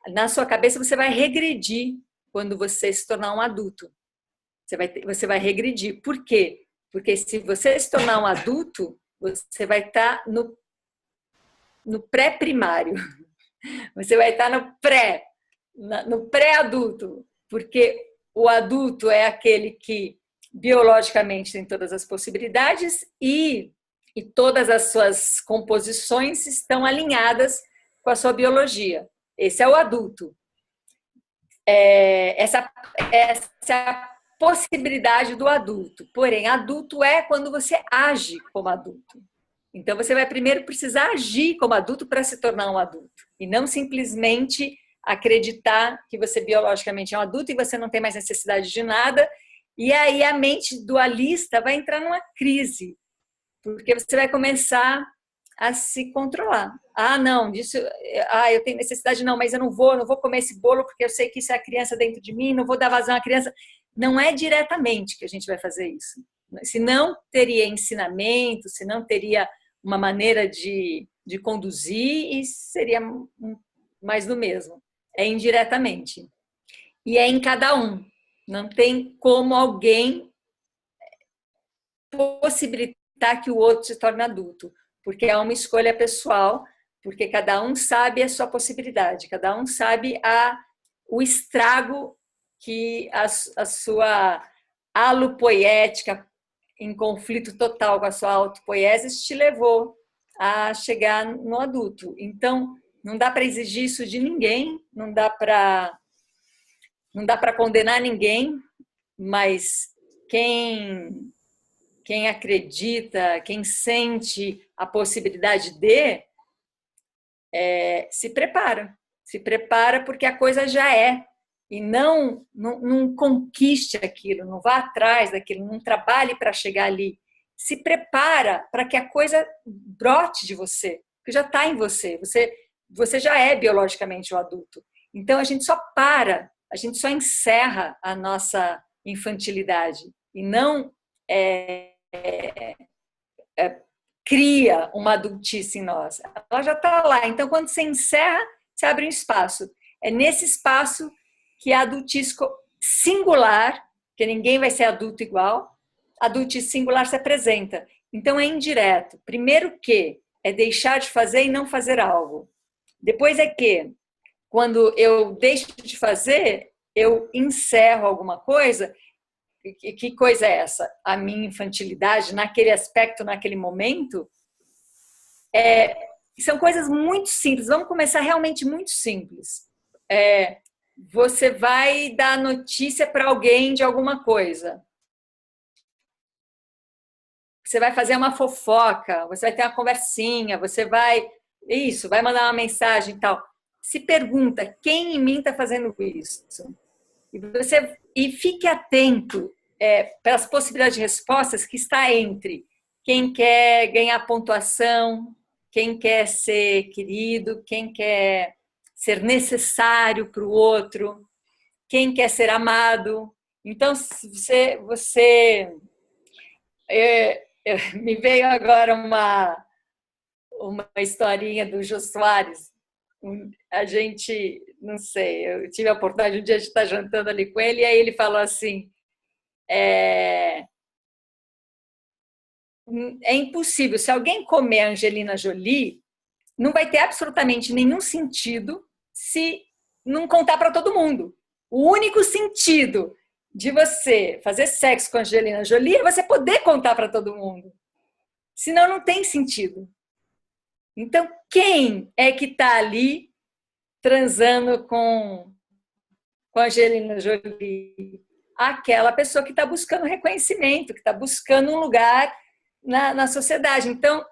na sua cabeça você vai regredir quando você se tornar um adulto. Você vai regredir. Por quê? Porque se você se tornar um adulto, você vai estar no pré-primário. Você vai estar no pré. no pré-adulto, porque o adulto é aquele que biologicamente tem todas as possibilidades e todas as suas composições estão alinhadas com a sua biologia. Esse é o adulto. Essa é a possibilidade do adulto. Porém, adulto é quando você age como adulto. Então, você vai primeiro precisar agir como adulto para se tornar um adulto. E não simplesmente acreditar que você biologicamente é um adulto e você não tem mais necessidade de nada. E aí a mente dualista vai entrar numa crise. Porque você vai começar a se controlar. Não, eu tenho necessidade, não, mas eu não vou comer esse bolo porque eu sei que isso é a criança dentro de mim, não vou dar vazão à criança. Não é diretamente que a gente vai fazer isso. Se não teria ensinamento, se não teria uma maneira de conduzir, e seria mais do mesmo. É indiretamente. E é em cada um. Não tem como alguém possibilitar que o outro se torne adulto, porque é uma escolha pessoal, porque cada um sabe a sua possibilidade, cada um sabe o estrago que a sua alopoética em conflito total com a sua autopoiesis te levou a chegar no adulto. Então, não dá para exigir isso de ninguém, não dá para condenar ninguém, mas quem acredita, quem sente a possibilidade se prepara porque a coisa já é, e não conquiste aquilo, não vá atrás daquilo, não trabalhe para chegar ali. Se prepara para que a coisa brote de você, que já está em você. Você já é biologicamente o adulto. Então a gente só encerra a nossa infantilidade e não cria uma adultice em nós. Ela já está lá. Então, quando você encerra, você abre um espaço. É nesse espaço que a adultice singular, que ninguém vai ser adulto igual, a adultice singular se apresenta. Então, é indireto. Primeiro que é deixar de fazer e não fazer algo. Depois é que, quando eu deixo de fazer, eu encerro alguma coisa. Que coisa é essa? A minha infantilidade naquele aspecto, naquele momento, são coisas muito simples. Vamos começar realmente muito simples. Você vai dar notícia para alguém de alguma coisa. Você vai fazer uma fofoca, você vai ter uma conversinha, você vai mandar uma mensagem e tal. Se pergunta, quem em mim está fazendo isso? E fique atento pelas possibilidades de respostas que está entre quem quer ganhar pontuação, quem quer ser querido, quem quer ser necessário para o outro, quem quer ser amado. Então, me veio agora uma historinha do Jô Soares. A gente, não sei, eu tive a oportunidade um dia de estar jantando ali com ele, e aí ele falou assim, é impossível, se alguém comer a Angelina Jolie, não vai ter absolutamente nenhum sentido se não contar para todo mundo. O único sentido de você fazer sexo com a Angelina Jolie é você poder contar para todo mundo. Senão não tem sentido. Então, quem é que está ali transando com a Angelina Jolie? Aquela pessoa que está buscando reconhecimento, que está buscando um lugar na sociedade. Então,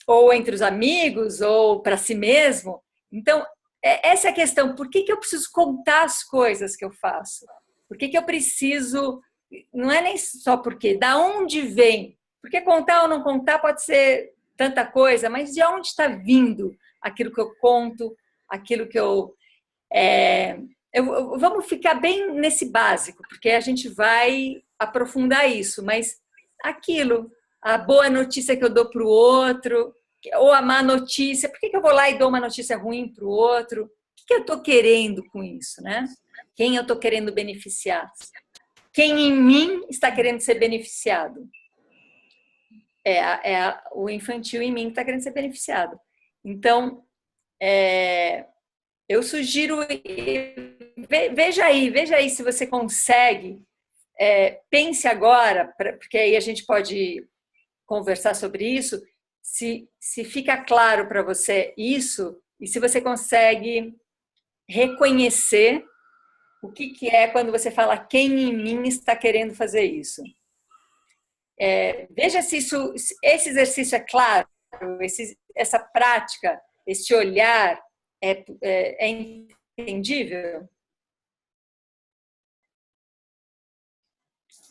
ou entre os amigos, ou para si mesmo. Então, essa é a questão. Por que eu preciso contar as coisas que eu faço? Por que eu preciso... Não é nem só porque. Da onde vem? Porque contar ou não contar pode ser tanta coisa, mas de onde está vindo aquilo que eu conto, aquilo que vamos ficar bem nesse básico, porque a gente vai aprofundar isso, mas aquilo, a boa notícia que eu dou para o outro, ou a má notícia, por que eu vou lá e dou uma notícia ruim para o outro? O que eu estou querendo com isso, né? Quem eu estou querendo beneficiar? Quem em mim está querendo ser beneficiado? O infantil em mim que está querendo ser beneficiado. Então, eu sugiro, veja aí se você consegue, pense agora, porque aí a gente pode conversar sobre isso, se fica claro para você isso e se você consegue reconhecer o que é quando você fala quem em mim está querendo fazer isso. Veja se esse exercício é claro, essa prática, esse olhar é entendível?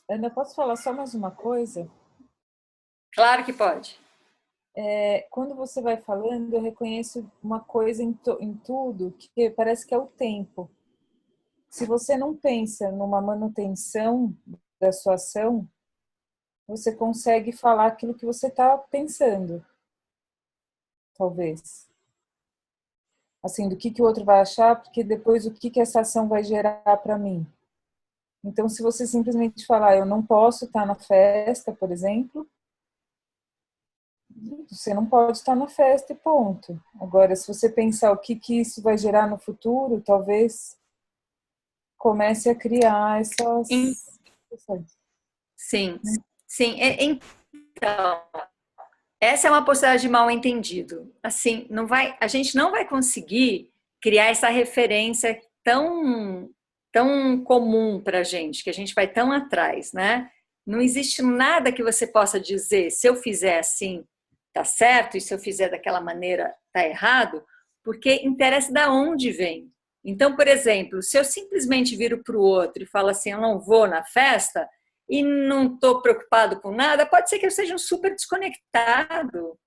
Ana, posso falar só mais uma coisa? Claro que pode. Quando você vai falando, eu reconheço uma coisa em tudo, que parece que é o tempo. Se você não pensa numa manutenção da sua ação, você consegue falar aquilo que você está pensando, talvez. Assim, do que o outro vai achar, porque depois o que essa ação vai gerar para mim. Então, se você simplesmente falar, eu não posso estar na festa, por exemplo, você não pode estar na festa e ponto. Agora, se você pensar o que isso vai gerar no futuro, talvez comece a criar essas... Sim, sim. Então, essa é uma possibilidade de mal entendido. Assim, a gente não vai conseguir criar essa referência tão comum para a gente, que a gente vai tão atrás, né? Não existe nada que você possa dizer, se eu fizer assim, tá certo, e se eu fizer daquela maneira, tá errado, porque interessa de onde vem. Então, por exemplo, se eu simplesmente viro para o outro e falo assim, eu não vou na festa e não estou preocupado com nada, pode ser que eu seja um super desconectado,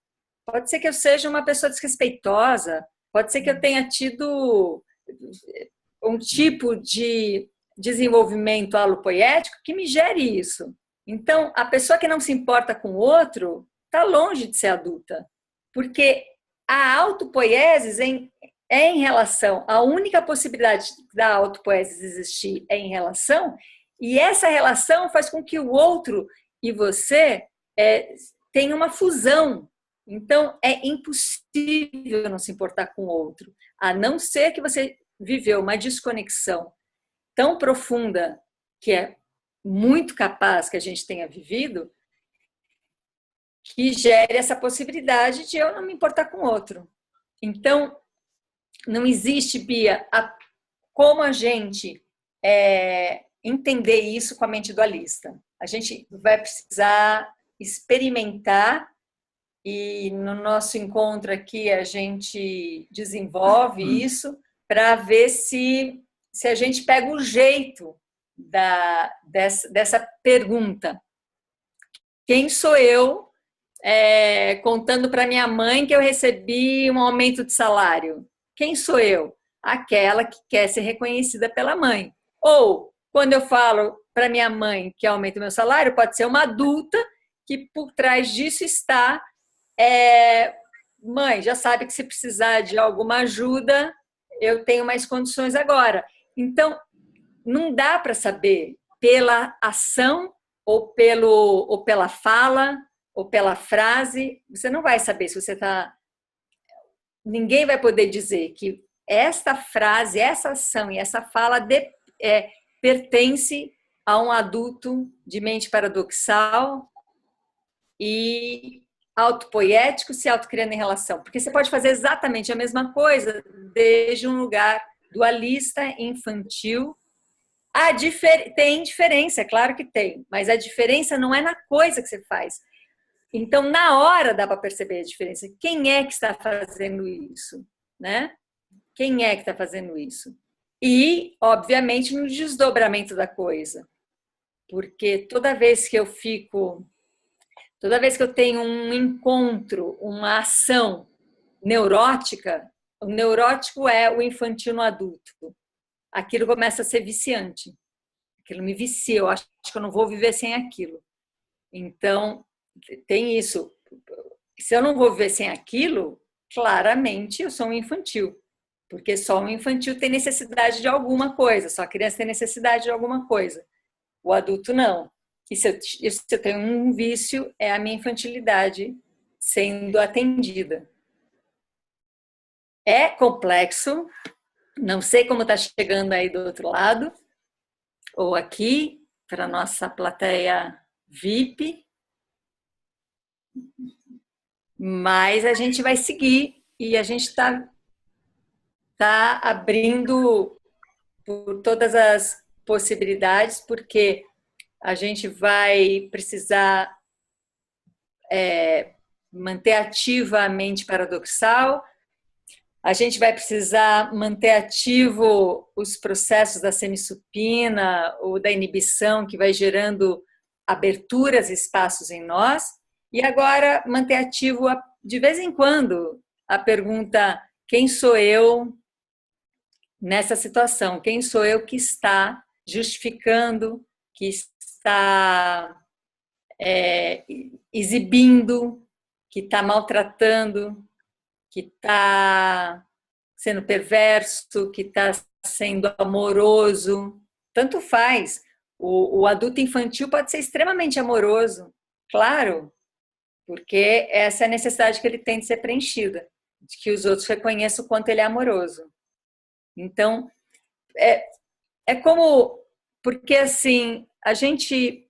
pode ser que eu seja uma pessoa desrespeitosa, pode ser que eu tenha tido um tipo de desenvolvimento alopoético que me gere isso. Então, a pessoa que não se importa com o outro está longe de ser adulta, porque a autopoiesis é em relação, a única possibilidade da autopoiesis existir é em relação, e essa relação faz com que o outro e você tenham uma fusão. Então, é impossível não se importar com o outro, a não ser que você viveu uma desconexão tão profunda, que é muito capaz que a gente tenha vivido, que gere essa possibilidade de eu não me importar com o outro. Então, não existe, Bia, como a gente entender isso com a mente dualista. A gente vai precisar experimentar e no nosso encontro aqui a gente desenvolve isso para ver se a gente pega o jeito dessa pergunta. Quem sou eu contando para minha mãe que eu recebi um aumento de salário? Quem sou eu? Aquela que quer ser reconhecida pela mãe. Ou, quando eu falo para minha mãe que aumenta o meu salário, pode ser uma adulta que por trás disso está mãe, já sabe que se precisar de alguma ajuda, eu tenho mais condições agora. Então, não dá para saber pela ação ou pela fala ou pela frase, você não vai saber se você está... Ninguém vai poder dizer que esta frase, essa ação e essa fala pertence a um adulto de mente paradoxal e autopoético se autocriando em relação. Porque você pode fazer exatamente a mesma coisa desde um lugar dualista, infantil. Tem diferença, claro que tem, mas a diferença não é na coisa que você faz. Então, na hora dá para perceber a diferença. Quem é que está fazendo isso? Né? Quem é que está fazendo isso? E, obviamente, no desdobramento da coisa. Porque toda vez que eu tenho um encontro, uma ação neurótica, o neurótico é o infantil no adulto. Aquilo começa a ser viciante. Aquilo me vicia, eu acho que eu não vou viver sem aquilo. Então, tem isso. Se eu não vou viver sem aquilo, claramente eu sou um infantil. Porque só um infantil tem necessidade de alguma coisa, só a criança tem necessidade de alguma coisa. O adulto não. E se eu tenho um vício, é a minha infantilidade sendo atendida. É complexo, Não sei como está chegando aí do outro lado, ou aqui, para a nossa plateia VIP, mas a gente vai seguir e a gente está abrindo por todas as possibilidades, porque a gente vai precisar manter ativa a mente paradoxal, a gente vai precisar manter ativo os processos da semissupina ou da inibição, que vai gerando aberturas e espaços em nós, e agora manter ativo, de vez em quando, a pergunta: quem sou eu nessa situação? Quem sou eu que está justificando, que está exibindo, que está maltratando, que está sendo perverso, que está sendo amoroso? Tanto faz. O adulto infantil pode ser extremamente amoroso, claro, porque essa é a necessidade que ele tem de ser preenchida, de que os outros reconheçam o quanto ele é amoroso. Então, é como... Porque, assim, a gente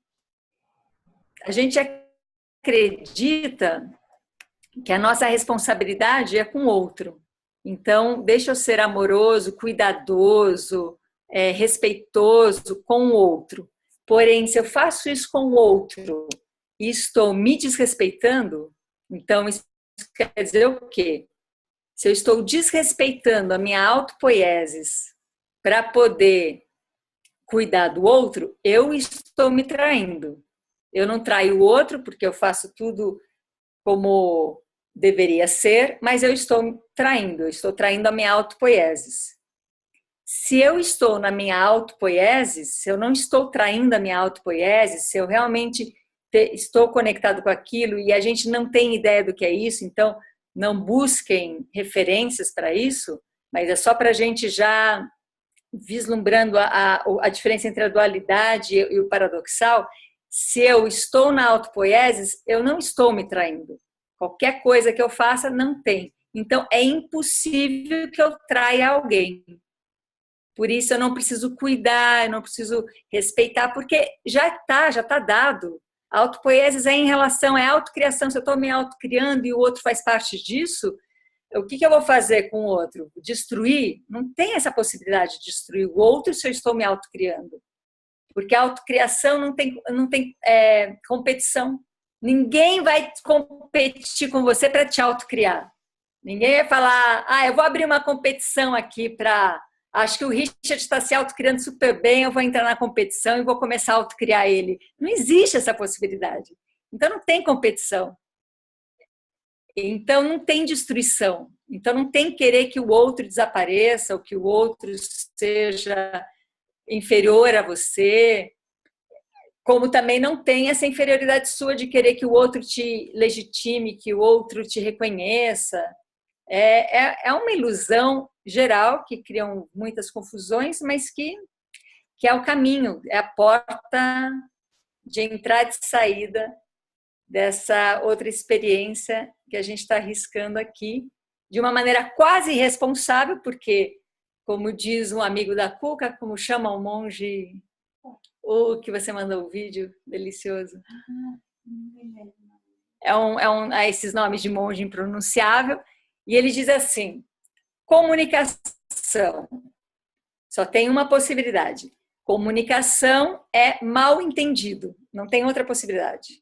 acredita que a nossa responsabilidade é com o outro. Então, deixa eu ser amoroso, cuidadoso, respeitoso com o outro. Porém, se eu faço isso com o outro e estou me desrespeitando, então isso quer dizer o quê? Se eu estou desrespeitando a minha autopoiesis para poder cuidar do outro, eu estou me traindo. Eu não traio o outro porque eu faço tudo como deveria ser, mas eu estou traindo a minha autopoiesis. Se eu estou na minha autopoiesis, se eu não estou traindo a minha autopoiesis, se eu realmente estou conectado com aquilo e a gente não tem ideia do que é isso, então não busquem referências para isso, mas é só para a gente já vislumbrando a diferença entre a dualidade e o paradoxal. Se eu estou na autopoiesis, eu não estou me traindo. Qualquer coisa que eu faça, não tem. Então, é impossível que eu traia alguém. Por isso, eu não preciso cuidar, eu não preciso respeitar, porque já tá dado. A autopoiesis é em relação, é autocriação. Se eu estou me autocriando e o outro faz parte disso, o que eu vou fazer com o outro? Destruir? Não tem essa possibilidade de destruir o outro se eu estou me autocriando. Porque a autocriação não tem competição. Ninguém vai competir com você para te autocriar. Ninguém vai falar: eu vou abrir uma competição aqui para... Acho que o Richard está se autocriando super bem, eu vou entrar na competição e vou começar a autocriar ele. Não existe essa possibilidade. Então, não tem competição. Então, não tem destruição. Então, não tem querer que o outro desapareça ou que o outro seja inferior a você. Como também não tem essa inferioridade sua de querer que o outro te legitime, que o outro te reconheça. É uma ilusão geral que criam muitas confusões, mas que é o caminho, é a porta de entrada e saída dessa outra experiência que a gente está arriscando aqui, de uma maneira quase irresponsável, porque, como diz um amigo da Cuca, como chama o monge... O que você mandou o vídeo, delicioso. Esses nomes de monge impronunciável. E ele diz assim: comunicação. Só tem uma possibilidade. Comunicação é mal entendido. Não tem outra possibilidade.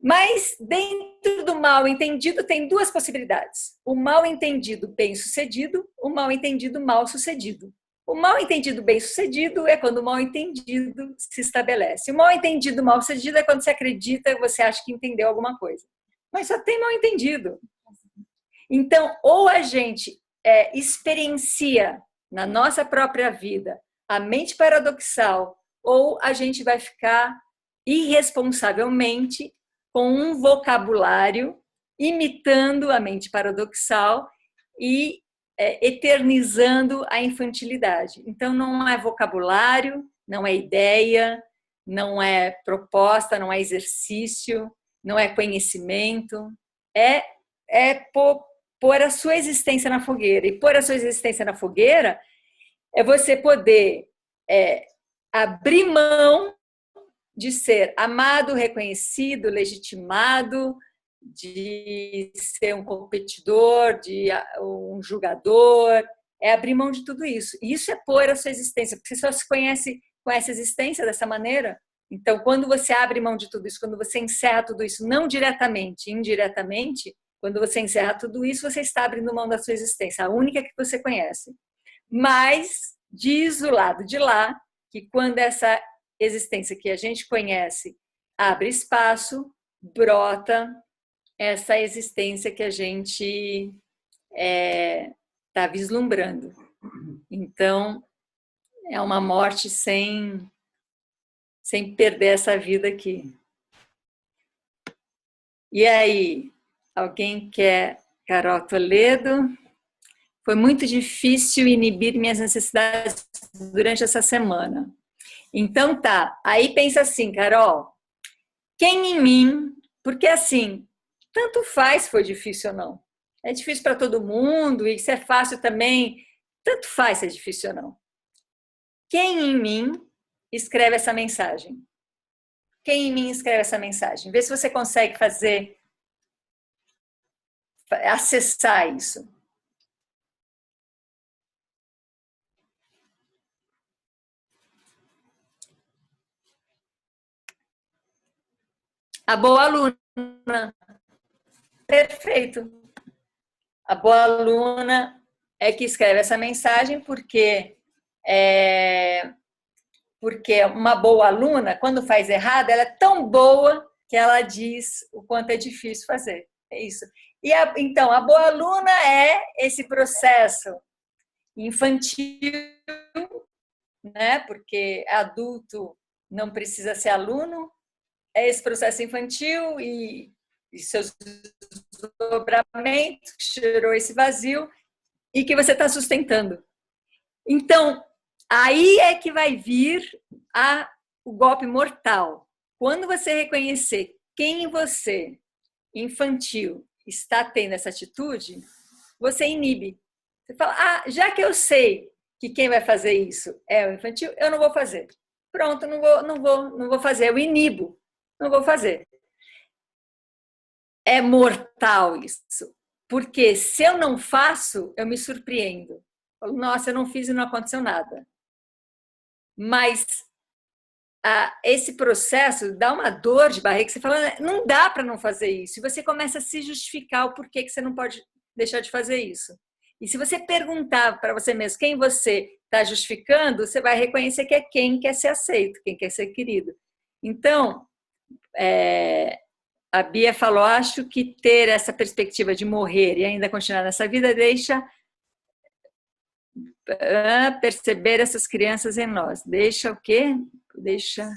Mas dentro do mal entendido tem duas possibilidades. O mal entendido bem-sucedido, o mal entendido mal-sucedido. O mal entendido bem-sucedido é quando o mal entendido se estabelece. O mal entendido mal-sucedido é quando você acredita, você acha que entendeu alguma coisa. Mas só tem mal entendido. Então, ou a gente experiencia na nossa própria vida a mente paradoxal, ou a gente vai ficar irresponsavelmente com um vocabulário imitando a mente paradoxal e eternizando a infantilidade. Então, não é vocabulário, não é ideia, não é proposta, não é exercício, não é conhecimento, é pôr a sua existência na fogueira. E pôr a sua existência na fogueira é você poder abrir mão de ser amado, reconhecido, legitimado, de ser um competidor, de um julgador, é abrir mão de tudo isso. E isso é pôr a sua existência, porque você só se conhece com essa existência dessa maneira. Então, quando você abre mão de tudo isso, quando você encerra tudo isso, não diretamente, indiretamente, quando você encerra tudo isso, você está abrindo mão da sua existência, a única que você conhece. Mas diz o lado de lá que quando essa existência que a gente conhece abre espaço, brota essa existência que a gente está vislumbrando. Então, é uma morte sem perder essa vida aqui. E aí, alguém quer? Carol Toledo? Foi muito difícil inibir minhas necessidades durante essa semana. Então tá, aí pensa assim, Carol, quem em mim, porque assim, tanto faz se foi difícil ou não. É difícil para todo mundo e se é fácil também, tanto faz se é difícil ou não. Quem em mim escreve essa mensagem? Quem em mim escreve essa mensagem? Vê se você consegue acessar isso. A boa aluna. Perfeito. A boa aluna é que escreve essa mensagem porque uma boa aluna, quando faz errado, ela é tão boa que ela diz o quanto é difícil fazer. É isso. E então, a boa aluna é esse processo infantil, né? Porque adulto não precisa ser aluno, é esse processo infantil e seus desdobramentos que gerou esse vazio e que você está sustentando. Então, aí é que vai vir o golpe mortal. Quando você reconhecer quem você, infantil, está tendo essa atitude, você inibe. Você fala, já que eu sei que quem vai fazer isso é o infantil, eu não vou fazer. Pronto, não vou fazer, eu inibo, não vou fazer. É mortal isso, porque se eu não faço, eu me surpreendo. Falo, nossa, eu não fiz e não aconteceu nada. Mas esse processo dá uma dor de barriga, que você fala, não dá para não fazer isso. E você começa a se justificar o porquê que você não pode deixar de fazer isso. E se você perguntar para você mesmo quem você está justificando, você vai reconhecer que é quem quer ser aceito, quem quer ser querido. Então, a Bia falou, acho que ter essa perspectiva de morrer e ainda continuar nessa vida deixa perceber essas crianças em nós. Deixa o quê? Deixa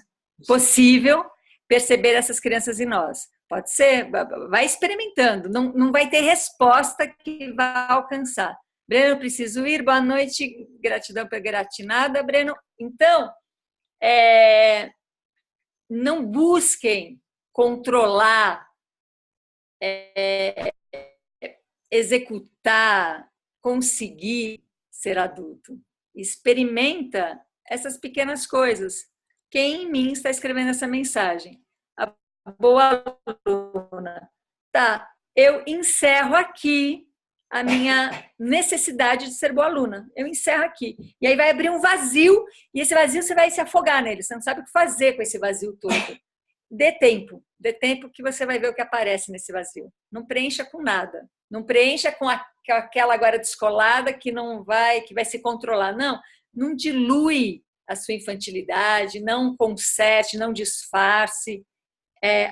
possível perceber essas crianças em nós. Pode ser, vai experimentando, não vai ter resposta que vai alcançar. Breno, preciso ir, boa noite, gratidão pela gratinada, Breno. Então, não busquem controlar, executar, conseguir ser adulto. Experimenta essas pequenas coisas. Quem em mim está escrevendo essa mensagem? A boa aluna. Tá, eu encerro aqui a minha necessidade de ser boa aluna. Eu encerro aqui. E aí vai abrir um vazio, e esse vazio você vai se afogar nele. Você não sabe o que fazer com esse vazio todo. Dê tempo que você vai ver o que aparece nesse vazio. Não preencha com nada. Não preencha com aquela agora descolada que vai se controlar. Não dilui a sua infantilidade, não conserte, não disfarce.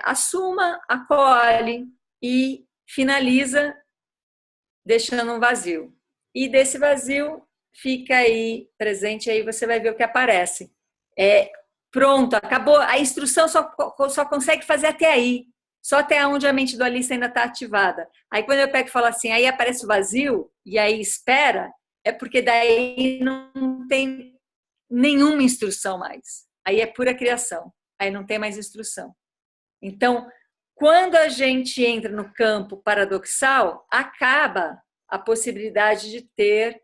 Assuma, acolhe e finaliza deixando um vazio. E desse vazio fica aí presente, aí você vai ver o que aparece. Pronto, acabou. A instrução só consegue fazer até aí. Só até onde a mente dualista ainda está ativada. Aí quando eu pego e falo assim, aí aparece o vazio, e aí espera, é porque daí não tem nenhuma instrução mais. Aí é pura criação. Aí não tem mais instrução. Então, quando a gente entra no campo paradoxal, acaba a possibilidade de ter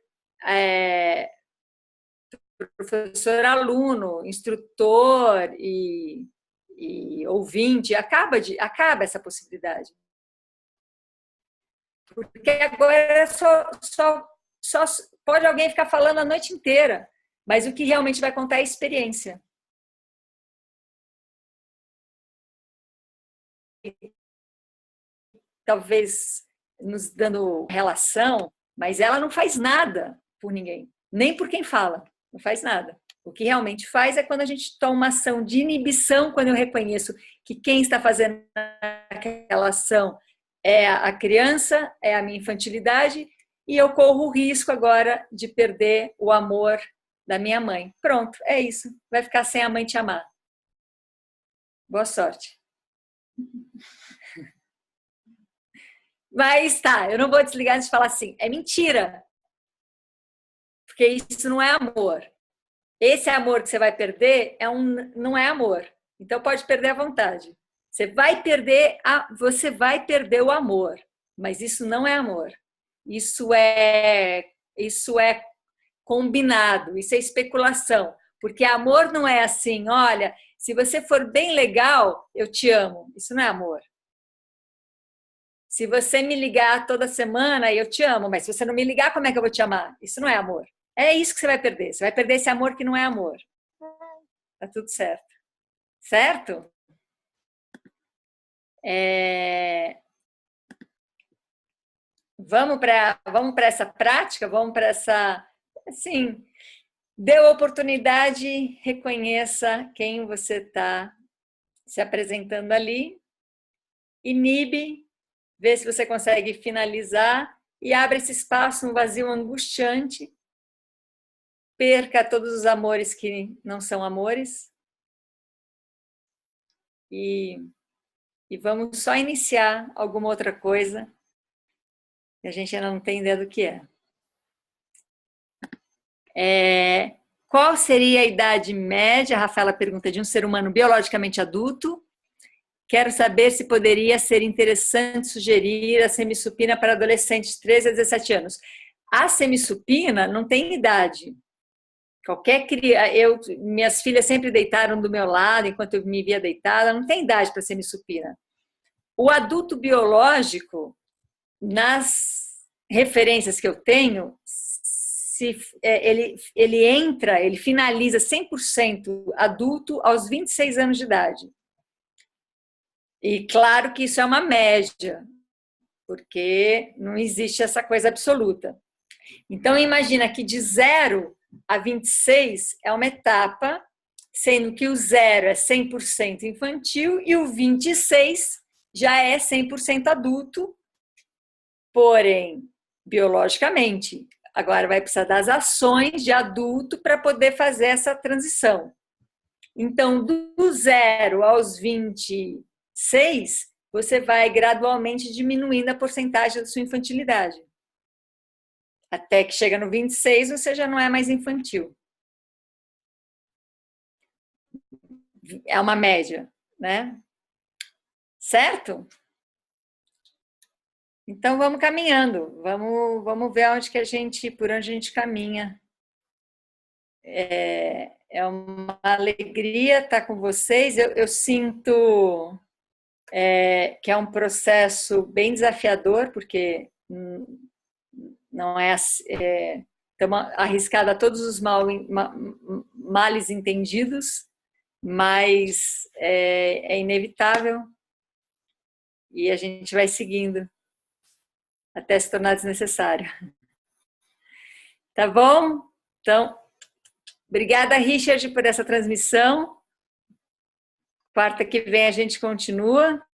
professor-aluno, instrutor e ouvinte, acaba essa possibilidade. Porque agora só pode alguém ficar falando a noite inteira, mas o que realmente vai contar é a experiência. Talvez nos dando relação, mas ela não faz nada por ninguém, nem por quem fala, não faz nada. O que realmente faz é quando a gente toma uma ação de inibição, quando eu reconheço que quem está fazendo aquela ação é a criança, é a minha infantilidade, e eu corro o risco agora de perder o amor da minha mãe. Pronto, é isso. Vai ficar sem a mãe te amar. Boa sorte. Mas tá, eu não vou desligar antes de falar assim, é mentira. Porque isso não é amor. Esse amor que você vai perder não é amor. Então pode perder à vontade. Você vai perder o amor, mas isso não é amor. Isso é combinado, isso é especulação. Porque amor não é assim, olha, se você for bem legal, eu te amo. Isso não é amor. Se você me ligar toda semana, eu te amo, mas se você não me ligar, como é que eu vou te amar? Isso não é amor. É isso que você vai perder. Você vai perder esse amor que não é amor. Tá tudo certo. Certo? Vamos para essa prática? Vamos para essa... Assim, deu oportunidade, reconheça quem você está se apresentando ali. Inibe, vê se você consegue finalizar e abre esse espaço, um vazio angustiante. Perca todos os amores que não são amores. E vamos só iniciar alguma outra coisa que a gente ainda não tem ideia do que é. Qual seria a idade média, a Rafaela pergunta, de um ser humano biologicamente adulto? Quero saber se poderia ser interessante sugerir a semissupina para adolescentes de 13 a 17 anos. A semissupina não tem idade. Minhas filhas sempre deitaram do meu lado enquanto eu me via deitada, não tem idade para semissupina. O adulto biológico, nas referências que eu tenho, ele finaliza 100% adulto aos 26 anos de idade. E claro que isso é uma média, porque não existe essa coisa absoluta. Então, imagina que de 0 a 26 é uma etapa, sendo que o 0 é 100% infantil e o 26 já é 100% adulto, porém, biologicamente. Agora vai precisar das ações de adulto para poder fazer essa transição. Então, do 0 aos 26, você vai gradualmente diminuindo a porcentagem da sua infantilidade. Até que chega no 26, você já não é mais infantil. É uma média, né? Certo? Então vamos caminhando, vamos ver por onde a gente caminha. É uma alegria estar com vocês. Eu sinto que é um processo bem desafiador, porque não estamos arriscados a todos os males entendidos, mas é inevitável e a gente vai seguindo até se tornar desnecessário. Tá bom? Então, obrigada, Richard, por essa transmissão. Quarta que vem a gente continua.